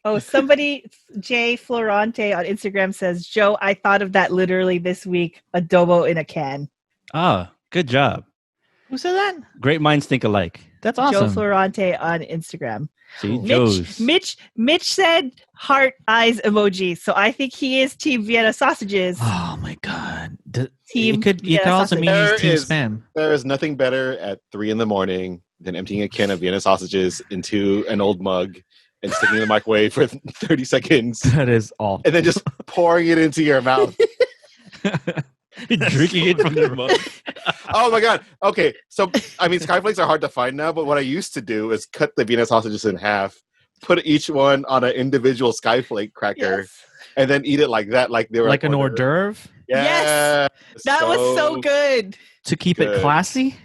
Oh, somebody, Jay Florante on Instagram says, Joe, I thought of that literally this week. Adobo in a can.
Ah, good job.
Who said that?
Great minds think alike.
That's
Joe
awesome.
Florante on Instagram.
See, Joe's.
Mitch said heart eyes emoji. So I think he is Team Vienna sausages.
Oh my god.
Team
it could
Vienna
also
sausage.
mean he's
There
team
is-
spam.
There is nothing better at 3 a.m. than emptying a can of Vienna sausages into an old mug and sticking it in the microwave for 30 seconds
That is awful.
and then just pouring it into your mouth.
Drinking it from their mug.
Oh my god. Okay. So I mean skyflakes are hard to find now, but what I used to do is cut the Vienna sausages in half, put each one on an individual skyflake cracker,
Yes.
and then eat it like that, like they were
Like an hors d'oeuvre
Yeah.
Yes. That was so good.
to keep it
Good.
classy.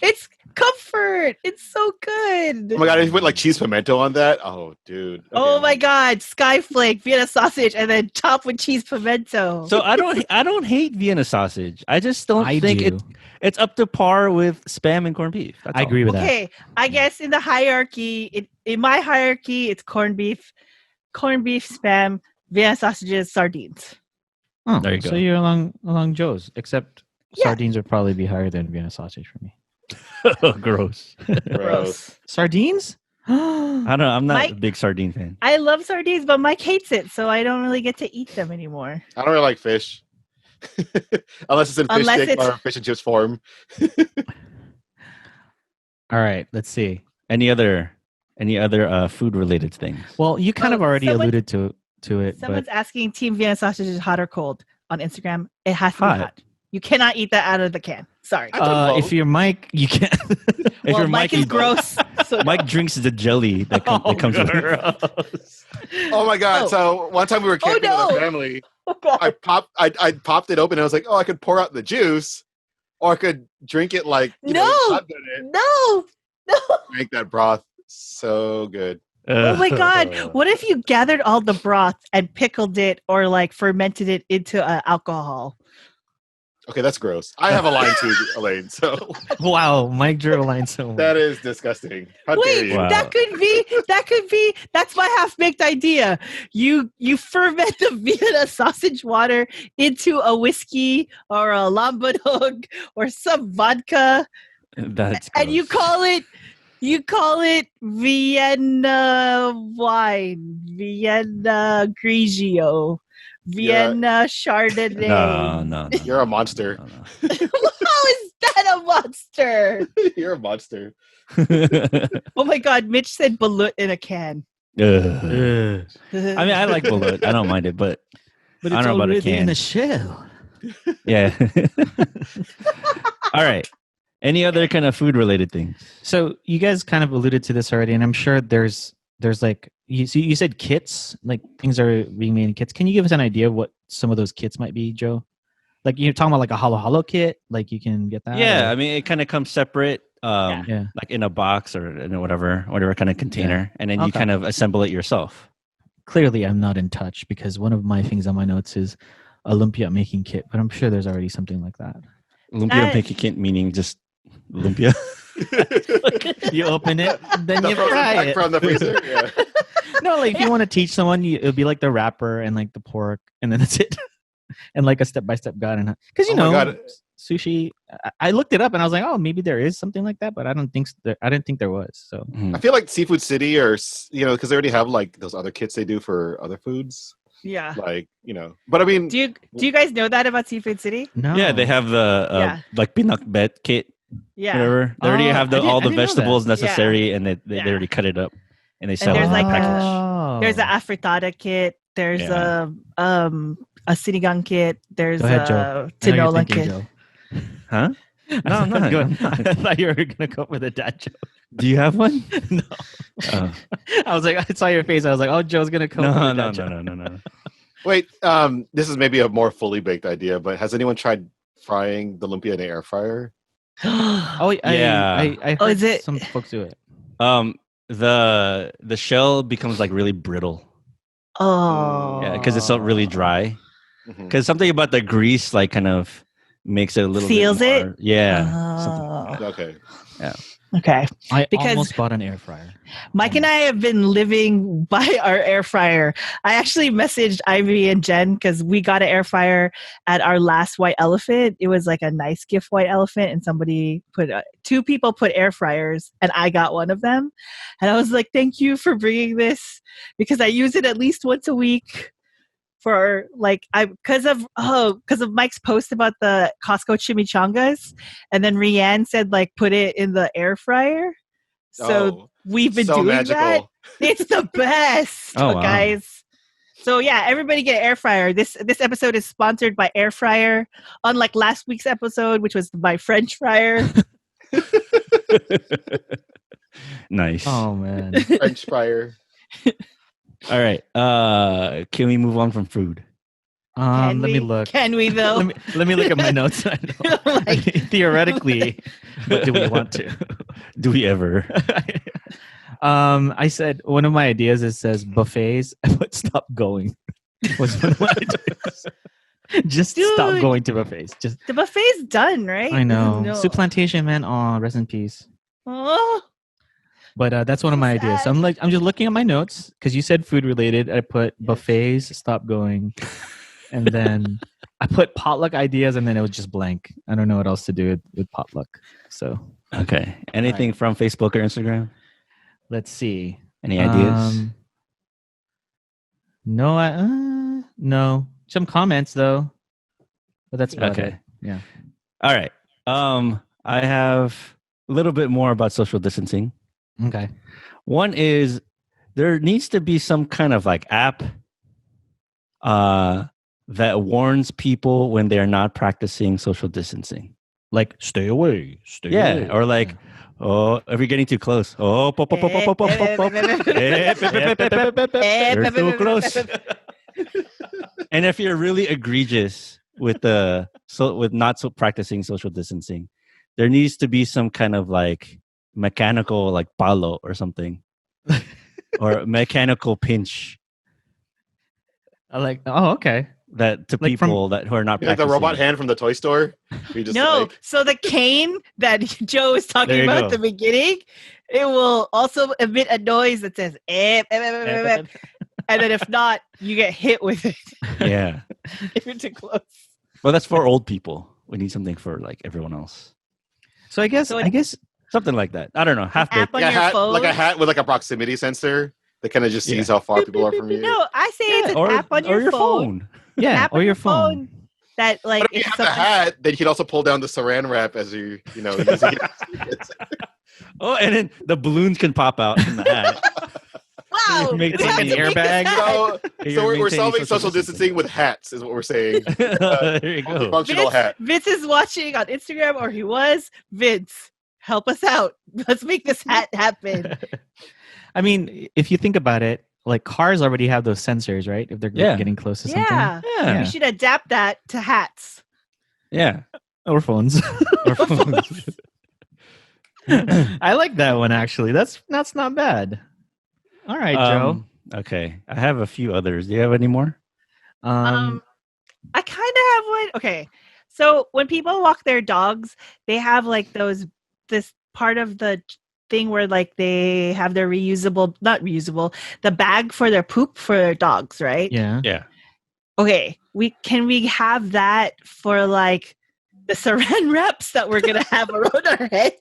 It's comfort. It's so good.
Oh my god, if you put like cheese pimento on that. Oh dude.
Oh
Okay.
my god, skyflake, Vienna sausage, and then top with cheese pimento.
So I don't hate Vienna sausage. I just don't think
do.
it's up to par with Spam and corned beef. That's
I
all.
agree with that.
okay, I guess in the hierarchy, in my hierarchy, it's corned beef, Spam, Vienna sausages, sardines.
Oh,
There you
So
go.
you're along Joe's, except
Yeah.
sardines would probably be higher than Vienna sausage for me.
Gross.
Gross.
Sardines?
I don't know. I'm not
Mike-
a big sardine fan.
I love sardines, but Mike hates it, so I don't really get to eat them anymore.
I don't really like fish. Unless it's in fish
Unless
stick
it's-
or fish and chips form.
All right, let's see.
Any other food related things?
Well, you kind of already
someone-
alluded to it,
Someone's
but
asking Team Vienna sausages hot or cold on Instagram. It has to
Hot.
be hot. You cannot eat that out of the can. Sorry.
if you're Mike, you can.
If
well,
you're
Mike
Mikey,
is gross. So
Mike drinks the jelly that comes with it.
Oh my god!
Oh.
So one time we were camping
no.
with a family.
Oh, God.
I popped it open. And I was like, oh, I could pour out the juice, or I could drink it like
No.
shotgun it.
No.
Make that broth so good.
Oh my God. What if you gathered all the broth and pickled it or like fermented it into alcohol?
Okay, that's gross. I have a line too, Elaine. So
Wow, Mike drew a line somewhere.
that is disgusting. How dare
Wait,
you?
Wow.
that could be that's my half-baked idea. You ferment the Vienna sausage water into a whiskey or a Lambanog or some vodka,
That's
and you
gross.
call it Vienna wine, Vienna Grigio, Vienna Chardonnay.
No.
You're a monster.
How is that a monster?
You're a monster.
Oh my God, Mitch said balut in a can.
Ugh. I mean, I like balut. I don't mind it, but
But
I
it's
don't know about a
already in
can.
the shell.
Yeah. All right. Any other kind of food related things?
So you guys kind of alluded to this already, and I'm sure there's like you said kits, like things are being made in kits. Can you give us an idea of what some of those kits might be, Joe? Like you're talking about like a halo kit, like you can get that.
Yeah,
or-
I mean, it kind of comes separate,
yeah.
like in a box or in whatever kind of container, and then you
Okay.
kind of assemble it yourself.
Clearly, I'm not in touch because one of my things on my notes is a lumpia making kit, but I'm sure there's already something like that.
Lumpia
That-
making kit meaning just lumpia.
You open it, then you
frozen
fry
pack
it.
from the freezer. Yeah.
No, like if you want to teach someone, it'll be like the wrapper and like the pork, and then that's it, and like a step-by-step guide. And because you
Oh my
know,
God.
sushi. I looked it up and I was like, oh, maybe there is something like that, but I don't think I didn't think there was. So
Mhm.
I feel like Seafood City, or because they already have like those other kits they do for other foods.
Yeah.
Like but I mean,
Do you guys know that about Seafood City?
no,
Yeah, they have the
Yeah.
like pinakbet kit,
Yeah.
whatever. They already
Oh,
have
I didn't-
all
I
the
didn't know that.
vegetables necessary, and they
Yeah.
already cut it up, and they sell
there's
it in
like
a
a-
package.
There's an afritada kit. There's
Yeah.
a sinigang kit. There's
Go ahead, Joe.
a
I know you're
tinola
thinking,
kit.
Joe.
Huh? No, I'm not. I'm
I
not.
thought you were gonna go for the dad joke.
Do you have one?
No,
Oh.
I was like, I saw your face. I was like, oh, Joe's gonna go. for the dad joke.
No.
wait. This is maybe a more fully baked idea, but has anyone tried frying the lumpia in the air fryer?
Oh,
Yeah.
I
Oh,
heard
is it-
some folks do it.
The shell becomes like really brittle.
Oh.
Yeah, because it's so really dry.
Mhm.
Because something about the grease like kind of makes it a little
Seals
bit
it?
more, yeah. something
Oh.
like that.
Okay.
Okay.
I
Because-
almost bought an air fryer.
Mike and I have been living by our air fryer. I actually messaged Ivy and Jen because we got an air fryer at our last White Elephant. It was like a nice gift White Elephant, and somebody two people put air fryers, and I got one of them. And I was like, "Thank you for bringing this," because I use it at least once a week. For like because of Mike's post about the Costco chimichangas, and then Rianne said like put it in the air fryer. So we've been
so
doing
magical.
that. It's the best,
Oh, wow.
guys. So yeah, everybody get air fryer. This episode is sponsored by air fryer. Unlike last week's episode, which was by French fryer.
Nice.
Oh man.
French fryer.
All right. Can we move on from food?
Let me look.
Can we though?
Let me look at my notes. I know. Theoretically, but do we want to?
Do we ever?
I said one of my ideas. It says buffets. I put stop going. Was one of my ideas. Just stop
Dude.
going to buffets. Just
The buffet's done, right?
I know.
No.
Soup plantation, man. Oh, rest in peace.
Oh,
But that's one of my ideas. So I'm just looking at my notes because you said food related. I put buffets, stop going, and then I put potluck ideas, and then it was just blank. I don't know what else to do with potluck. So
Okay. Anything from Facebook or Instagram?
let's see.
Any ideas?
No, no. Some comments though, but that's about
Okay.
it. Yeah.
All right. I have a little bit more about social distancing.
Okay.
One is there needs to be some kind of like app that warns people when they're not practicing social distancing.
Like stay away. Stay away.
Yeah, or like, oh, if you're getting too close. Oh, pop, pop, pop, pop, pop, pop, pop. Eh, pep, pep, pep, pep, pep, pep. You're too close. And if you're really egregious with not so practicing social distancing, there needs to be some kind of like mechanical like palo or something or mechanical pinch
I like. Oh, okay.
that to
Like from-
people that who are not
Like the
practicing.
robot hand from the toy store. You just
No,
like,
so the cane that Joe was
There
talking
you
about
go.
at the beginning, it will also emit a noise that says and then if not, you get hit with it
Yeah.
if you're too close.
Well, that's for old people. We need something for like everyone else.
So I guess
So
Something like that. I don't know. Half
app
baked.
on your phone.
like a hat with like a proximity sensor that kind of just sees how far people are from you.
No, I say it's an
or,
app on
or
your phone.
yeah,
App
or
on
your phone.
that like
But if you
if
have the
something-
hat, then you can also pull down the saran wrap as you know, using it.
Oh, and then the balloons can pop out from the hat.
Wow,
Make
we
it
have
an
to make this
airbag.
hat.
So we're solving social distancing with hats, is what we're saying.
There you go.
Functional hat.
Vince is watching on Instagram, or he was. Vince, help us out. Let's make this hat happen.
I mean, if you think about it, like cars already have those sensors, right? If they're
Yeah.
getting close to something.
Yeah.
Yeah.
We should adapt that to hats.
Yeah.
Or phones.
Or phones.
I like that one actually. That's not bad. All right, Joe.
Okay. I have a few others. Do you have any more?
I kind of have one. Okay. So when people walk their dogs, they have like this part of the thing where like they have their not reusable, the bag for their poop for their dogs, right?
Yeah.
Yeah.
Okay. We have that for like the saran wraps that we're going to have around our heads.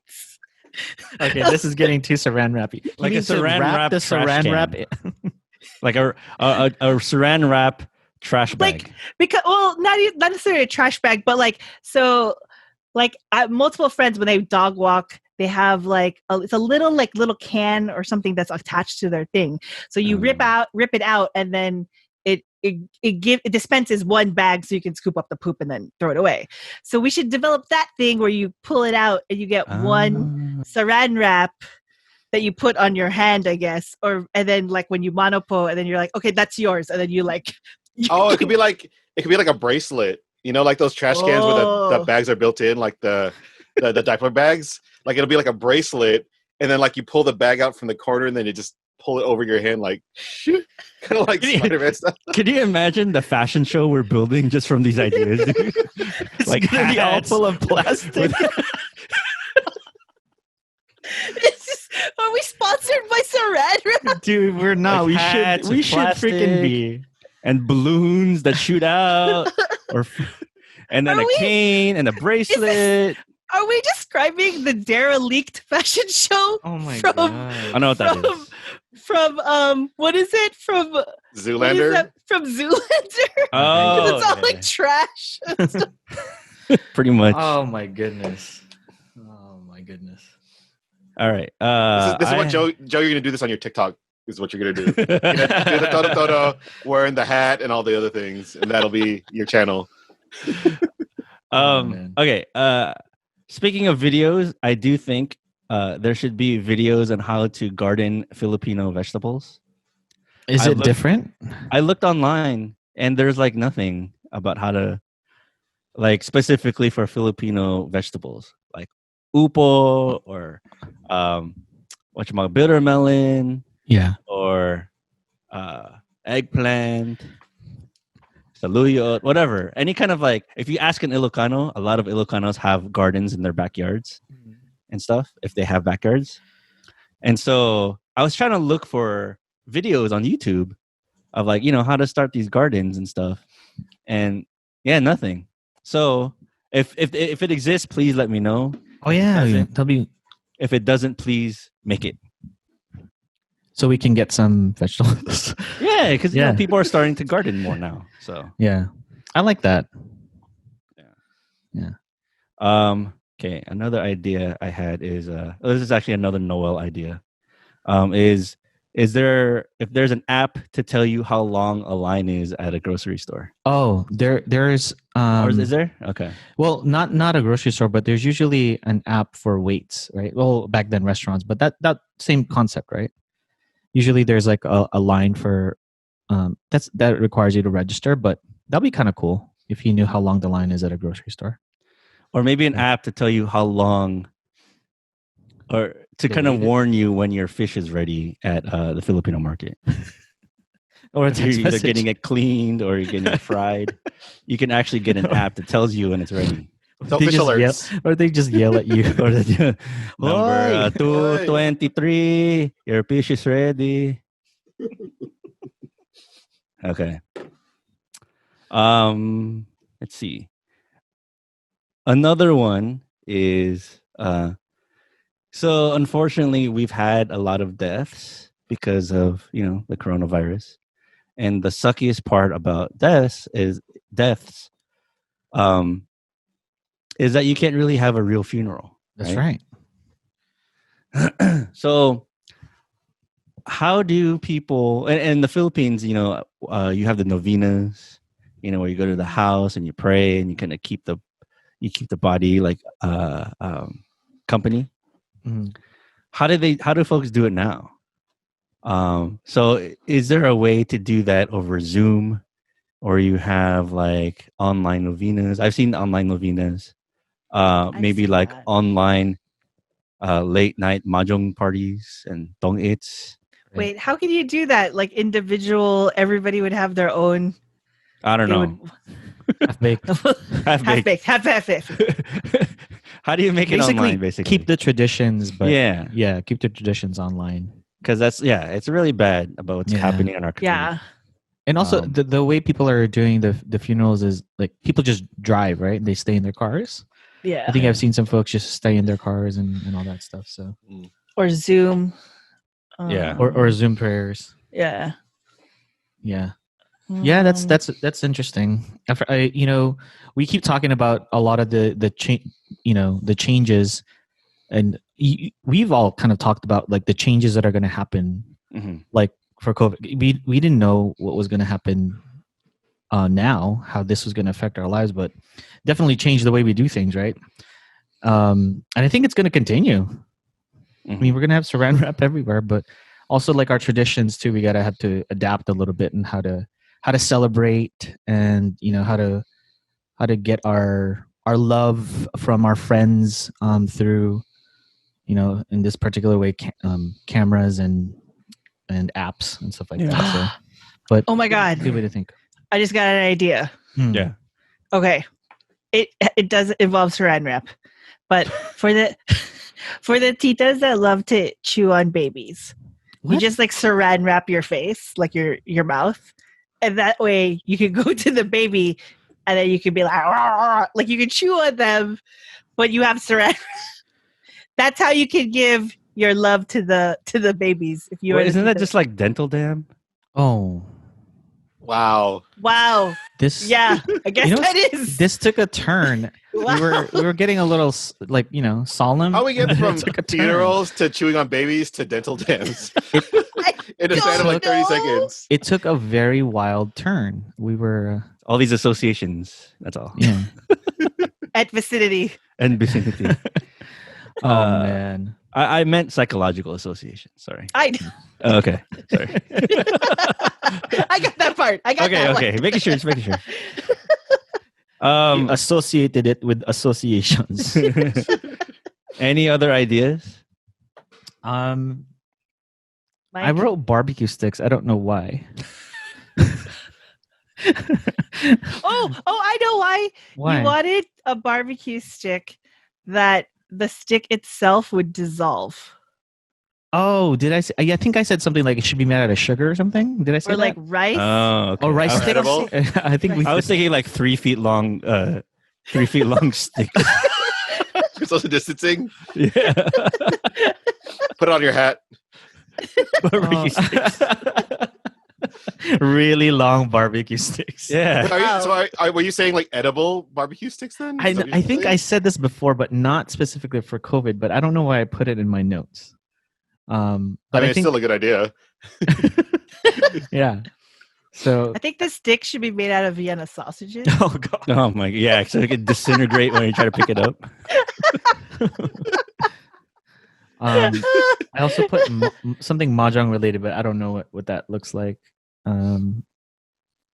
Okay, this is getting too saran wrappy. You
Like a
mean to
saran wrap
the
trash
saran wrap.
can. Like a saran wrap trash bag.
Like, because not necessarily a trash bag, but like so like multiple friends when they dog walk, they have like it's a little can or something that's attached to their thing. So you rip it out, and then it dispenses one bag so you can scoop up the poop and then throw it away. So we should develop that thing where you pull it out and you get one saran wrap that you put on your hand, I guess, and then like when you monopo, and then you're like, okay, that's yours, and then you like.
Oh, it could be like a bracelet. You know, like those trash cans where the bags are built in, like the diaper bags. Like it'll be like a bracelet, and then like you pull the bag out from the corner, and then you just pull it over your hand, like kind of like Spider-Man stuff.
Can you imagine the fashion show we're building just from these ideas? Dude?
It's
Like
gonna be all
hats
full of plastic.
Are we sponsored by saran wrap?
Dude, we're not.
Like hats
we
with
should freaking
plastic.
be.
And balloons that shoot out, and then
Are
a
we-
cane and a bracelet.
Are we describing the derelict fashion show?
Oh my
From-
god.
I know what that is.
From what is it? From what is
Zoolander.
that? From Zoolander?
Oh,
It's all
okay.
like trash.
Pretty much.
Oh my goodness. Oh my goodness.
All right.
This is what Joe. You're gonna do this on your TikTok. Is what you're gonna do. You're gonna do the Toto wearing the hat and all the other things, and that'll be your channel.
man.
Okay. Speaking of videos, I do think there should be videos on how to garden Filipino vegetables.
Is
I
it
looked-
different?
I looked online, and there's like nothing about how to, like specifically for Filipino vegetables, like upo or whatchamacallit, bitter melon
Yeah.
or eggplant, saluyot, whatever. Any kind of like, if you ask an Ilocano, a lot of Ilocanos have gardens in their backyards and stuff, if they have backyards. And so I was trying to look for videos on YouTube of like, how to start these gardens and stuff. And yeah, nothing. So if it exists, please let me know.
Oh yeah.
Doesn't-
That'll be
If it doesn't, please make it.
so we can get some vegetables.
Yeah, because
Yeah.
people are starting to garden more now. So
Yeah. I like that.
okay, another idea I had is this is actually another Noel idea. Is there, if there's an app to tell you how long a line is at a grocery store?
Oh, there's
Or is there? Okay.
well, not a grocery store, but there's usually an app for weights, right? Well, back then restaurants, but that same concept, right? Usually there's like a line for that requires you to register, but that'd be kind of cool if you knew how long the line is at a grocery store.
Or maybe an app to tell you how long, or to
They
kind of
waited.
warn you when your fish is ready at the Filipino market.
Or a
If you're
text
either
message.
getting it cleaned or you're getting it fried. You can actually get an app that tells you when it's ready.
So
They
fish
just yell,
alerts.
or they just yell at you.
Or the number
Oi!
223, your fish is ready. Okay. Let's see. Another one is so unfortunately we've had a lot of deaths because of, the coronavirus. And the suckiest part about deaths um is that you can't really have a real funeral.
That's right.
So how do people in the Philippines, you have the novenas, where you go to the house and you pray and you kind of keep the body like company.
Mhm.
How do folks do it now? So is there a way to do that over Zoom, or you have like online novenas? I've seen online novenas. Maybe
seen
like
that.
online late night mahjong parties and tong-its.
Wait, how can you do that? Like individual, everybody would have their own.
I don't
they
know.
Half baked.
Half-baked. Half-baked.
How do you make it online? Basically,
keep the traditions, but
yeah,
keep the traditions online.
because it's really bad about what's
Yeah.
happening in our community.
Yeah.
And also,
Um,
the way people are doing the funerals is like people just drive, right? They stay in their cars.
Yeah.
I think I've seen some folks just stay in their cars and all that stuff. So
Or Zoom.
Yeah.
or Zoom prayers.
Yeah.
Yeah. Yeah, that's interesting. We keep talking about a lot of the changes, and we've all kind of talked about like the changes that are going to happen,
mhm.
like for COVID. We didn't know what was going to happen now, how this was going to affect our lives, but definitely change the way we do things, right? And I think it's going to continue. I mean, we're going to have saran wrap everywhere, but also like our traditions too. We gotta have to adapt a little bit in how to celebrate, and how to get our love from our friends through in this particular way cameras and apps and stuff like that. So, but
Oh my God.
good way to think.
I just got an idea.
Yeah.
Okay. It does involve saran wrap. But for the titas that love to chew on babies, you
What?
just like saran wrap your face, like your mouth. And that way you can go to the baby and then you can be like, "Rah, rah, rah." Like you can chew on them, but you have saran. That's how you can give your love to the babies. If you
Well,
are the
isn't that
titas.
just like dental dam?
Oh,
Wow.
Wow.
this
Yeah, I guess that is.
this took a turn.
Wow.
We were getting a little solemn.
How we get
and then
from
it took a turn.
funerals to chewing on babies to dental dams
I
in a span of like 30
don't know.
seconds?
It took a very wild turn. We were
All these associations. That's all.
yeah.
At vicinity.
And vicinity.
Oh
Uh,
man.
I meant psychological association. Sorry.
I
Okay. Sorry.
I got that part. I got
Okay.
that
Okay.
one.
Making sure.
You associated it with associations.
Any other ideas?
I
Mike?
wrote barbecue sticks. I don't know why.
Oh, I know why.
Why?
You wanted a barbecue stick that the stick itself would dissolve.
Oh, did I say? I think I said something like it should be made out of sugar or something. Did I say
Or like
that?
rice.
Oh, okay.
Oh, rice
I was-
sticks.
edible?
I think we.
I was thinking like 3 feet long, 3 feet long sticks.
Social distancing.
Yeah.
Put it on your hat.
Barbecue sticks.
really long barbecue sticks.
Yeah.
Were you saying like edible barbecue sticks then? Is that what
I
you're
think I
saying?
said this before, but not specifically for COVID. But I don't know why I put it in my notes. But
I mean,
I
it's
think
still a good idea.
yeah. So
I think the stick should be made out of Vienna sausages.
oh god.
Oh my. Yeah. So it could disintegrate when you try to pick it up.
I also put something mahjong related, but I don't know what that looks like.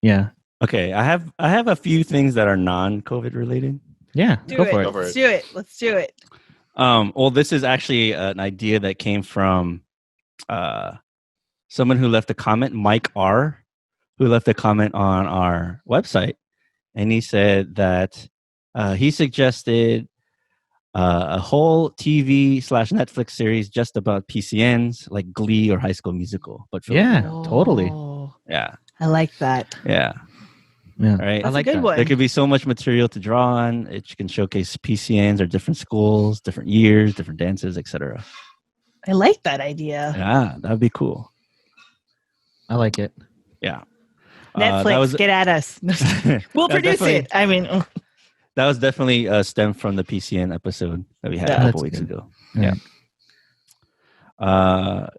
Yeah.
Okay. I have a few things that are non-COVID related.
Yeah.
Do
Go
it.
for it.
Go for
Let's
it.
do it. Let's do it.
Well, this is actually an idea that came from someone who left a comment, Mike R, who left a comment on our website, and he said that he suggested a whole TV/Netflix series just about PCNs, like Glee or High School Musical, but
Yeah,
Filipino.
totally.
Yeah,
I like that.
yeah.
Yeah,
Right.
That's
I like
a good
that.
one.
There could be so much material to draw on. It can showcase PCNs or different schools, different years, different dances, etc.
I like that idea.
Yeah, that'd be cool.
I like it.
Yeah.
Netflix, get at us. We'll
that
produce
definitely-
it. I mean,
That was definitely stemmed from the PCN episode that we had
Yeah.
a couple
That's
weeks
good.
ago.
Yeah.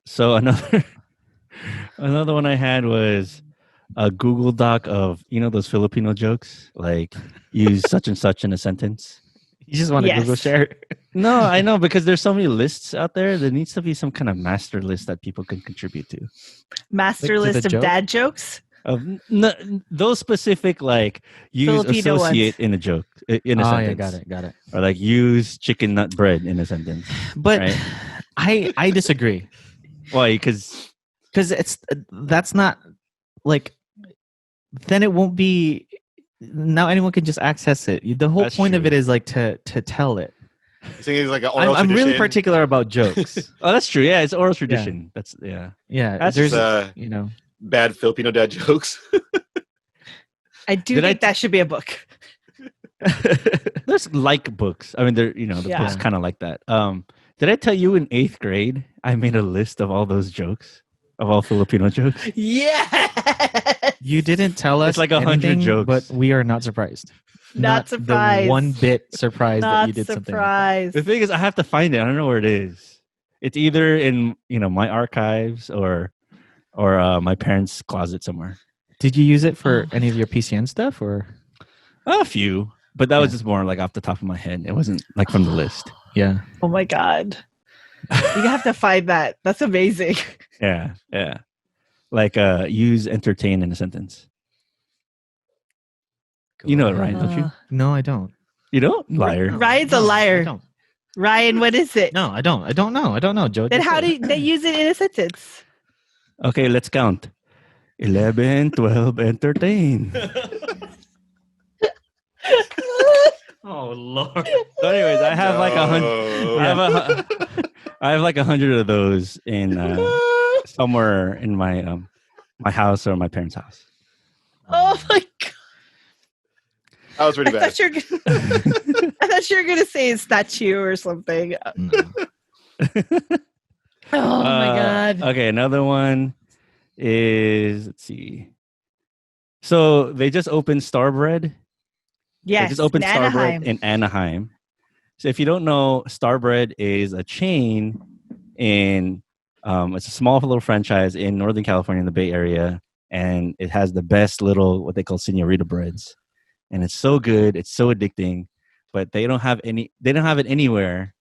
So another one I had was a Google Doc of those Filipino jokes, like use such and such in a sentence.
You just want to
Yes.
Google share?
No, I know, because there's so many lists out there. There needs to be some kind of master list that people can contribute to.
master
Like, to the
list of
joke?
dad jokes.
Of those specific, like use
Filipino
associate
ones.
in a joke in a
Oh
sentence.
yeah, got it.
Or like use chicken nut bread in a sentence.
But
Right.
I disagree
Why? Because
because that's not like then it won't be. Now anyone can just access it. The whole
That's
point of
true.
it is like to tell it.
You think it's like an oral
I'm really
tradition?
particular about jokes.
oh, that's true. Yeah, it's oral tradition. That's
Yeah,
That's
there's
just, . Bad Filipino dad jokes.
I do
Did I
think that should be a book.
there's like books. I mean, the
Yeah.
books kind of like that. Did I tell you in 8th grade I made a list of all those jokes of all Filipino jokes?
Yeah.
You didn't tell us
It's like 100
anything,
jokes.
but we are not surprised.
Not surprised.
The one bit surprised that
Not
you did something.
surprised.
The thing is, I have to find it. I don't know where it is. It's either in my archives or my parents' closet somewhere.
Did you use it for any of your PCN stuff or?
A few, but that was
Yeah.
just more like off the top of my head. It wasn't like from the list.
Yeah.
Oh my god. You have to find that. That's amazing.
Yeah, yeah. Like use entertain in a sentence. You know it, Ryan, don't you?
No, I don't.
You don't? Liar.
Ryan's a
No,
liar.
I don't.
Ryan, what is it?
No, I don't. I don't know, Joe.
Then
Just
how
say
do they use it in a sentence?
Okay, let's count. 11, 12, entertain.
Oh Lord.
So anyways, I have like 100.
Oh.
I have like 100 of those in somewhere in my my house or my parents' house.
Oh my god.
That was pretty
I
bad.
thought you were gonna say a statue or something.
No.
Oh my god.
Okay, another one is, let's see. So they just opened Starbread. They
Yes.
just opened
Anaheim.
Starbread in Anaheim. So if you don't know, Starbread is a chain in it's a small little franchise in Northern California in the Bay Area, and it has the best little what they call señorita breads. And it's so good, it's so addicting, but they don't have it anywhere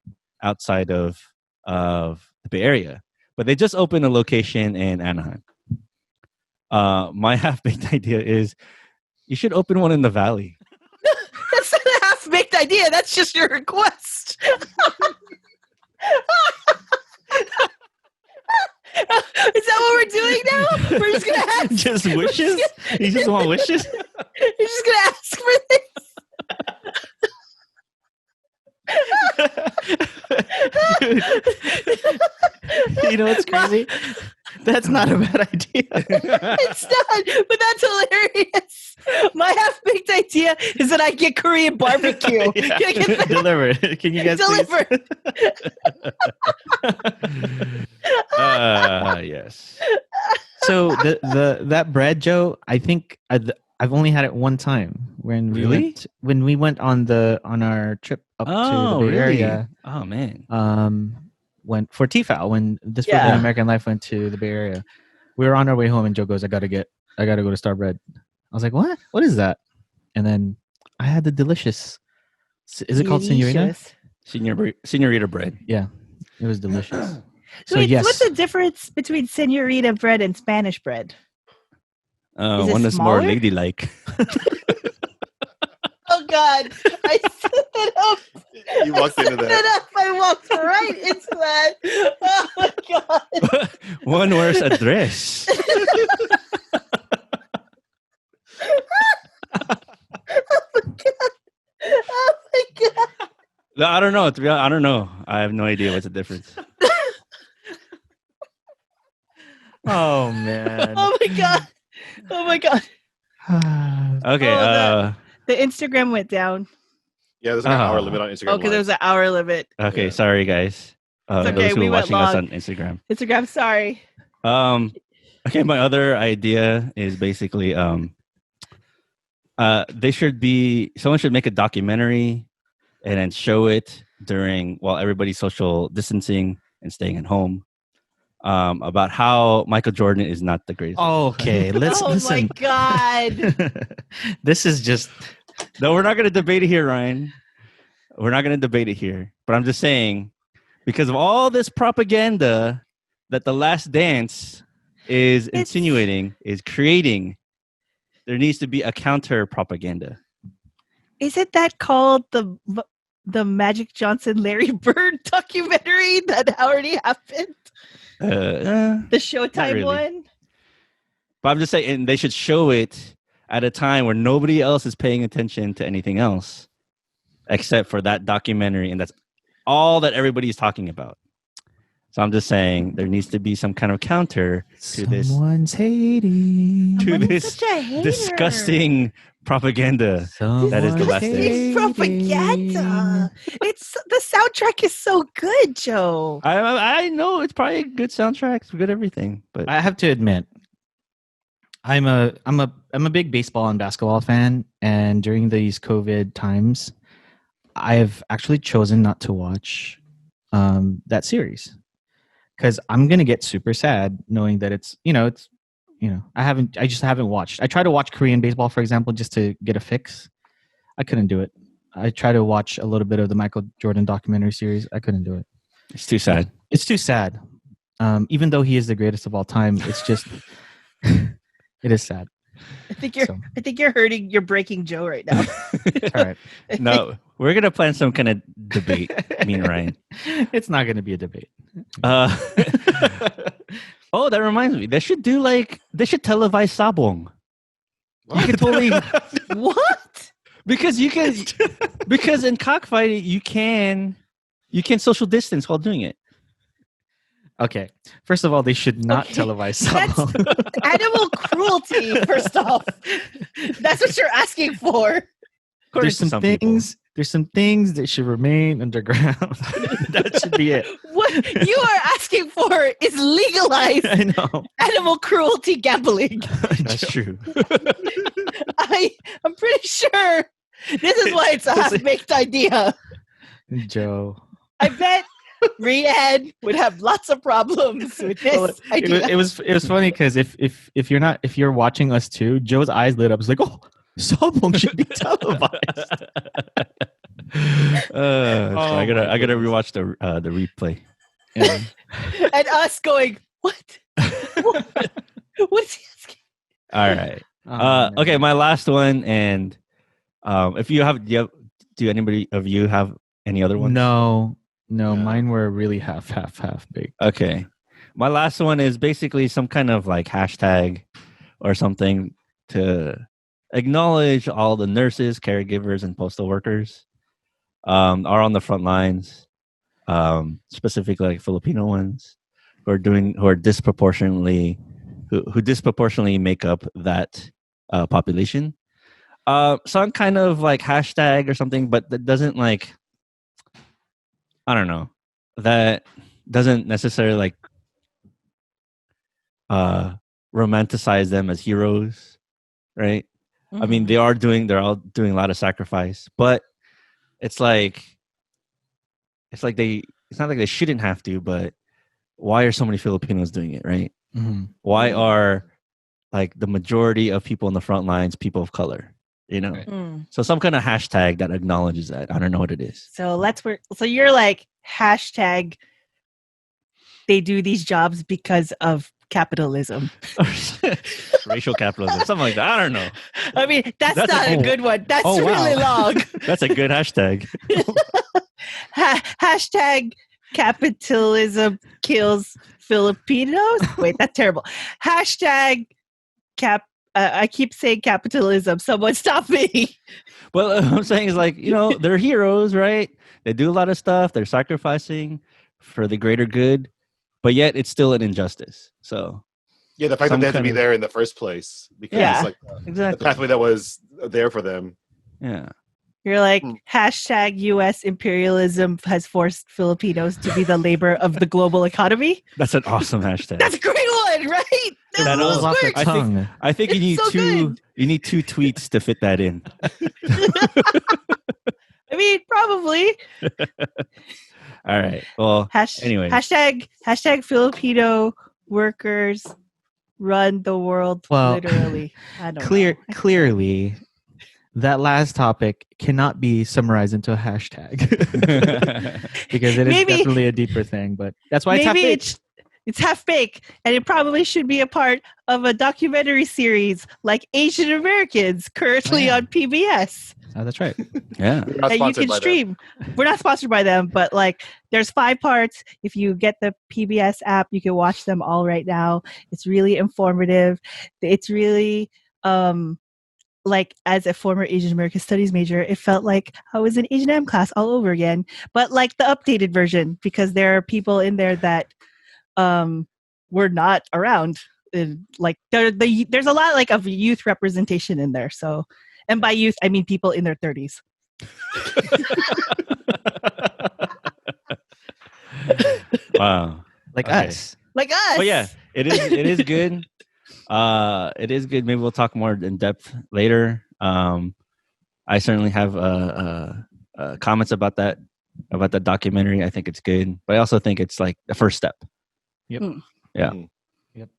outside of the Bay Area. But they just opened a location in Anaheim. My half-baked idea is you should open one in the Valley.
That's not a half-baked idea. That's just your request. Is that what we're doing now? We're just gonna ask.
Just wishes? You just want wishes?
You're just gonna ask for this.
Dude, you know what's crazy? That's not a bad idea.
It's not, but that's hilarious. My half-baked idea is that I get Korean barbecue. Can I get that
Deliver it. Can you guys please?
delivered?
Yes.
So that bread, Joe, I think I've only had it one time when
Really?
we went on our trip up to the Bay Area.
Oh man.
When for TFAL, when this
Yeah.
Filipino American Life went to the Bay Area, we were on our way home, and Joe goes, "I gotta go to Starbread." I was like, "What? What is that?" And then I had the delicious. Is it called señorita?
Delicious.
Señorita bread.
Yeah, it was delicious.
So wait, what's the difference between señorita bread and Spanish bread? Is it
One is more
smaller?
ladylike.
Oh God. I stood up.
You walked into
Stood
that.
up. I walked right into that. Oh my God.
One worse address.
Oh my God.
No, I don't know. To be honest, I don't know. I have no idea what's the difference.
Oh man.
Oh my God. Oh my God.
Okay.
Oh, the Instagram went down.
Yeah, there's like an hour
Ah.
limit on Instagram.
Oh, because there was an hour limit.
Okay.
Yeah.
Sorry, guys.
It's okay,
Those who
we
are
went
watching us
long.
on Instagram.
Instagram, sorry.
Okay. My other idea is basically they should be someone should make a documentary and then show it while everybody's social distancing and staying at home. About how Michael Jordan is not the greatest.
Okay, let's
Oh
listen.
my God.
This is just
No, we're not going to debate it here, Ryan. We're not going to debate it here. But I'm just saying, because of all this propaganda that The Last Dance is insinuating, is creating, there needs to be a counter propaganda.
Isn't that called the Magic Johnson Larry Bird documentary that already happened? The Showtime
really.
one?
But I'm just saying, and they should show it at a time where nobody else is paying attention to anything else except for that documentary, and that's all that everybody's talking about. So I'm just saying there needs to be some kind of counter to
someone's hating.
to
Someone's
this
such a hater.
disgusting propaganda. That is The Last Dance.
Disgusting propaganda. The soundtrack is so good, Joe.
I know it's probably a good soundtrack, it's good everything, but
I have to admit, I'm a big baseball and basketball fan, and during these COVID times, I've actually chosen not to watch that series because I'm gonna get super sad knowing that I just haven't watched. I tried to watch Korean baseball, for example, just to get a fix. I couldn't do it. I tried to watch a little bit of the Michael Jordan documentary series. I couldn't do it.
it's too sad.
It's too sad. Even though he is the greatest of all time, it's just it is sad.
I think you're breaking Joe right now.
All right.
No, we're gonna plan some kind of debate, me and Ryan.
It's not going to be a debate.
Oh, that reminds me. They should televise sabong. You could totally
What?
because in cockfighting you can social distance while doing it.
Okay. First of all, they should not
Okay,
televise
that's
sabong.
animal cruelty, first off. That's what you're asking for.
According
There's
to
some
people.
things. There's some things that should remain underground. That should be it.
What you are asking for is legalized
I know.
animal cruelty gambling.
That's true.
I'm pretty sure this is why it's a half-baked idea.
Joe.
I bet Rianne would have lots of problems with this
Well,
idea.
it was funny because if you're watching us too, Joe's eyes lit up. It's like, oh, sabong should be televised.
So I gotta rewatch the replay.
Yeah.
And us going, what? What is he asking?
All right.
Oh,
Okay, my last one, and if do anybody of you have any other ones?
No,
Yeah.
mine were really half baked.
Okay. My last one is basically some kind of like hashtag or something to acknowledge all the nurses, caregivers, and postal workers are on the front lines, specifically like Filipino ones who disproportionately make up that population. Some kind of like hashtag or something, but that doesn't like, I don't know, that doesn't necessarily like romanticize them as heroes, right? I mean, they're all doing a lot of sacrifice, but it's not like they shouldn't have to, but why are so many Filipinos doing it, right?
Mhm.
Why are like the majority of people in the front lines people of color, you know?
Right.
So some kind of hashtag that acknowledges that. I don't know what it is.
So you're like hashtag they do these jobs because of capitalism.
Racial capitalism, something like that. I don't know.
I mean, that's
That's
not a good one. That's really long.
That's a good hashtag.
Hashtag capitalism kills Filipinos. Wait, that's terrible. Hashtag I keep saying capitalism. Someone stop me.
Well, what I'm saying is like, they're heroes, right? They do a lot of stuff. They're sacrificing for the greater good, but yet it's still an injustice. So
Yeah, the fact that they had to be there in the first place because
Yeah,
like the
exactly.
pathway that was there for them.
Yeah.
You're like, hashtag U.S. imperialism has forced Filipinos to be the labor of the global economy.
That's an awesome hashtag.
That's a great one, right?
That rolls off the tongue.
I think you need
So good.
you need 2 tweets to fit that in.
I mean, probably.
All right. Well, anyway.
Hashtag Filipino workers run the world literally. I don't know.
Clearly, that last topic cannot be summarized into a hashtag because it is definitely a deeper thing. But that's why
it's half baked, and it probably should be a part of a documentary series like Asian Americans currently on PBS.
Oh, that's right.
Yeah.
That you can stream. We're not sponsored by them, but like there's 5 parts. If you get the PBS app, you can watch them all right now. It's really informative. It's really like as a former Asian American Studies major, it felt like I was in Asian M class all over again, but like the updated version because there are people in there that were not around. And, like there's a lot like of youth representation in there. So, and by youth I mean people in their 30s.
Wow.
Like us.
Like us.
Oh yeah, it is good. It is good. Maybe we'll talk more in depth later. I certainly have comments about that documentary. I think it's good, but I also think it's like the first step.
Yep.
Yeah.
Yep.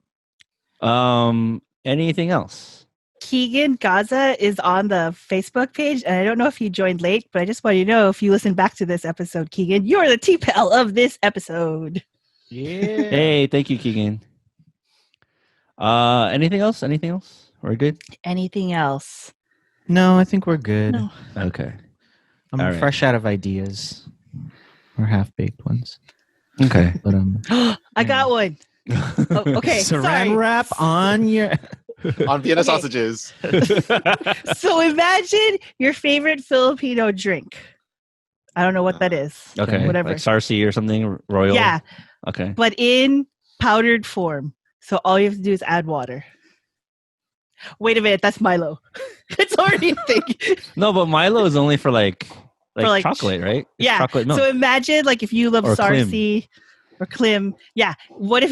Anything else?
Keegan Gaza is on the Facebook page, and I don't know if he joined late, but I just want you to know if you listen back to this episode, Keegan, you're the TFAL of this episode.
Yeah.
Hey, thank you, Keegan. Anything else? We're good?
Anything else?
No, I think we're good.
No.
Okay.
I'm fresh out of ideas. Or half-baked ones.
Okay.
But
I got one. Oh, okay.
Saran
sorry.
wrap on your
On Vienna sausages.
So imagine your favorite Filipino drink. I don't know what that is.
Okay.
Whatever.
Like Sarsi or something, Royal?
Yeah.
Okay.
But in powdered form. So all you have to do is add water. Wait a minute, that's Milo. It's already a thing.
No, but Milo is only for like
like
chocolate, right? It's
Yeah.
chocolate milk.
So imagine like if you love
Or
Sarsi or Klim. Yeah. What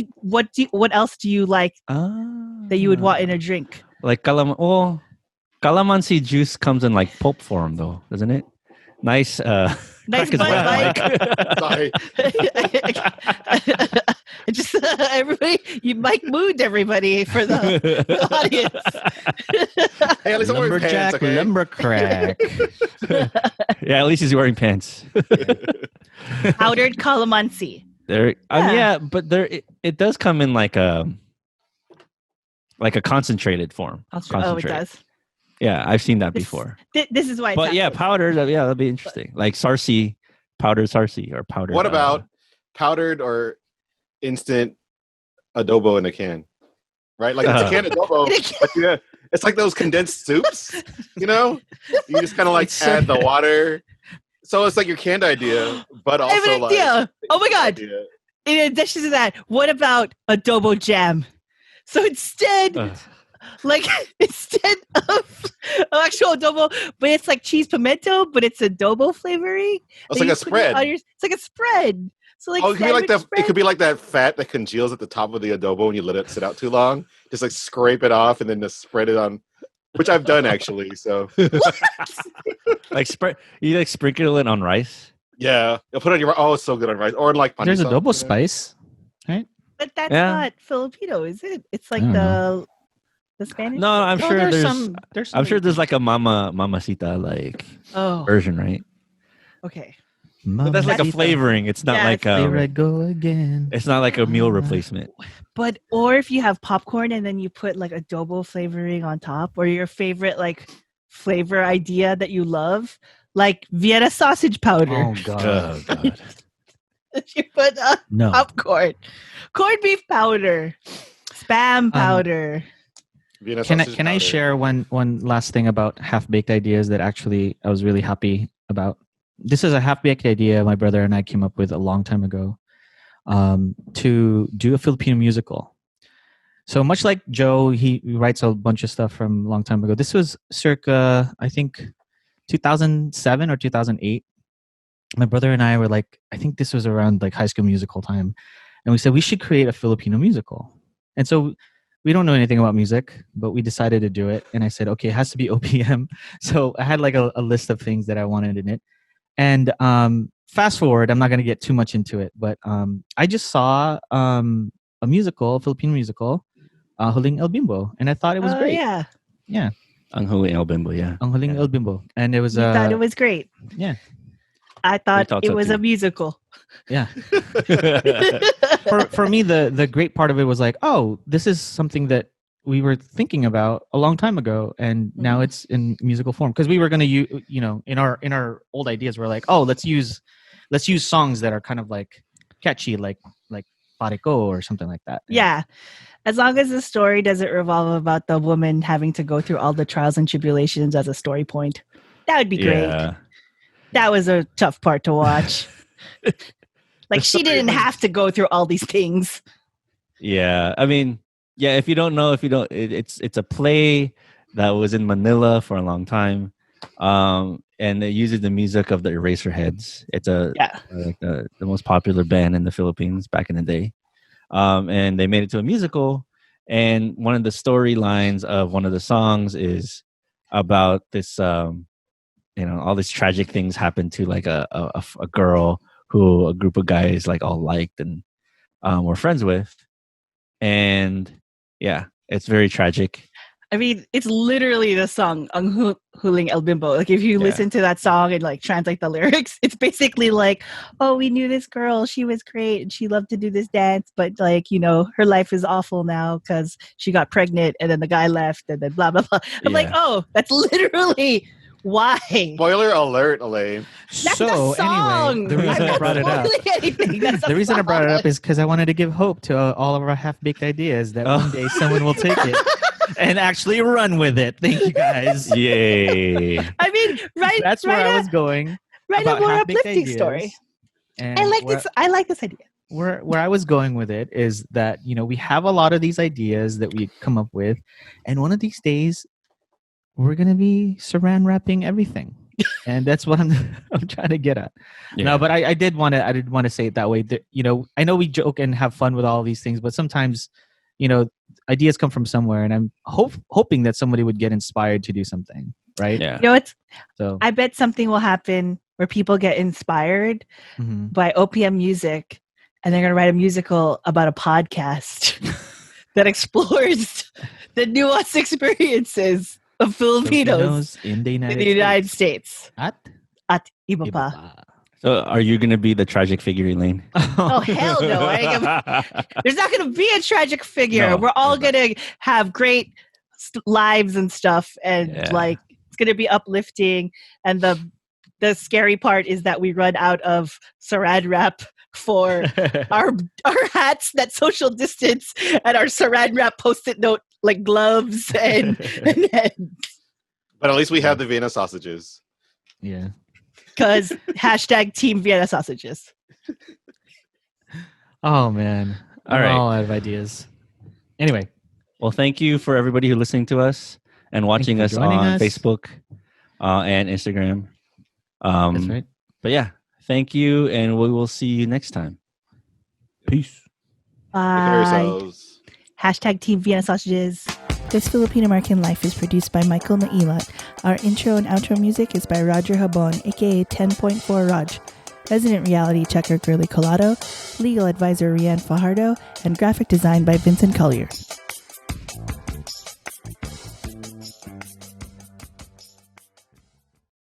else do you like that you would want in a drink?
Like calamansi juice comes in like pulp form though, doesn't it? Nice
Nice
crack is
Bud
wet,
Light.
Sorry.
Just everybody, you Mike mood everybody for the audience.
Hey, at least I'm wearing pants,
lumberjack,
okay?
lumbercrack.
Yeah, at least he's wearing pants.
Powdered calamansi.
There, but there it does come in like a concentrated form.
Oh, it
Concentrate.
does.
Yeah, I've seen that before.
This is why. It's
But yeah,
happening.
powdered. Yeah, that'd be interesting. Like Sarsi, powdered Sarsi or powdered.
What about powdered or instant adobo in a can? Right? Like it's a can adobo, but yeah, it's like those condensed soups, you know? You just kind of like add the water. So it's like your canned idea, but
I have
also
an
like
idea. Oh my god!
idea.
In addition to that, what about adobo jam? So instead of actual adobo, but it's like cheese pimento, but it's adobo flavoring.
It's like a spread.
It's like a spread. So like
It could be like
sandwich
it could
spread?
be like that fat that congeals at the top of the adobo when you let it sit out too long. Just like scrape it off and then just spread it on, which I've done actually. So
like you like sprinkle it on rice.
yeah, you'll put it on your it's so good on rice or like
There's
panisal,
adobo
you know?
spice, right?
But that's
Yeah.
not Filipino, is it? It's like
I don't
the Spanish.
No, I'm
Oh,
sure there's
some.
I'm sure there's like a mamacita like
Oh,
version, right?
okay.
But that's like a flavoring. It's not like
Here I go again.
it's not like a meal replacement.
But or if you have popcorn and then you put like adobo flavoring on top, or your favorite like flavor idea that you love, like Vienna sausage powder.
Oh god.
Oh god.
You put
No.
popcorn, corned beef powder, spam powder.
Vienna
Can
sausage
I
powder.
share one last thing about half-baked ideas that actually I was really happy about? This is a half-baked idea my brother and I came up with a long time ago, to do a Filipino musical. So much like Joe, he writes a bunch of stuff from a long time ago. This was circa, I think, 2007 or 2008. My brother and I were like, I think this was around like High School Musical time. And we said, we should create a Filipino musical. And so we don't know anything about music, but we decided to do it. And I said, okay, it has to be OPM. So I had like a list of things that I wanted in it. And fast forward, I'm not going to get too much into it, but I just saw a musical, a Filipino musical, Huling El Bimbo. And I thought it was great.
Yeah.
Yeah.
Ang Huli El Bimbo, yeah.
Ang Huling El Bimbo. And it was...
You thought it was great.
Yeah.
I thought
thought
it
so
was
too.
a musical.
Yeah. For me, the great part of it was like, oh, this is something that we were thinking about a long time ago, and now it's in musical form. Because we were going to use, in our old ideas, we're like, oh, let's use songs that are kind of like catchy, like Pariko or something like that.
Yeah. As long as the story doesn't revolve about the woman having to go through all the trials and tribulations as a story point, that would be great.
Yeah.
That was a tough part to watch. Like she didn't have to go through all these things.
Yeah. I mean, yeah, if you don't know, it's a play that was in Manila for a long time. And it uses the music of the Eraserheads. It's like the most popular band in the Philippines back in the day. And they made it to a musical. And one of the storylines of one of the songs is about this, all these tragic things happen to like a girl who a group of guys like all liked and were friends with. And yeah, it's very tragic.
I mean, it's literally the song Ang Huling El Bimbo. Like if you listen to that song and like translate the lyrics, it's basically like, oh, we knew this girl, she was great and she loved to do this dance, but like, her life is awful now because she got pregnant and then the guy left and then blah blah blah. I'm like, oh, that's literally why.
Spoiler alert, Elaine.
That's the song.
Anyway, the reason I brought it up. The reason I brought it up is because I wanted to give hope to all of our half-baked ideas that one day someone will take it and actually run with it. Thank you, guys.
Yay.
I mean,
That's where I was going.
Write a
about
more
half-baked
uplifting
ideas.
story.
And
I like this idea.
Where I was going with it is that, we have a lot of these ideas that we come up with, and one of these days we're going to be saran wrapping everything. And that's what I'm trying to get at.
Yeah.
No, but I did want to say it that way. That, I know we joke and have fun with all these things, but sometimes, ideas come from somewhere, and I'm hoping that somebody would get inspired to do something, right?
Yeah.
So
I bet something will happen where people get inspired by OPM music, and they're going to write a musical about a podcast that explores the nuanced experiences of Filipinos
in the
United States.
At
At Iba Pa.
So are you going to be the tragic figure, Elaine?
Oh, hell no. There's not going to be a tragic figure.
No,
we're all going to have great lives and stuff. And it's going to be uplifting. And the scary part is that we run out of saran wrap for our hats that social distance and our saran wrap post-it note like gloves and
But at least we have the Vienna sausages.
Yeah.
because #Team Vienna sausages.
Oh man.
All right.
I'm all out of ideas. Anyway.
Well, thank you for everybody who listening to us and watching us
joining
on
us.
Facebook and Instagram.
That's right.
But yeah, thank you, and we will see you next time. Peace.
Take care of
Bye.
yourselves.
#Team Vienna sausages. This Filipino American Life is produced by Michael Nailat. Our intro and outro music is by Roger Habon, aka 10.4 Raj. Resident reality checker Girly Colado, legal advisor Rianne Fajardo, and graphic design by Vincent Collyer.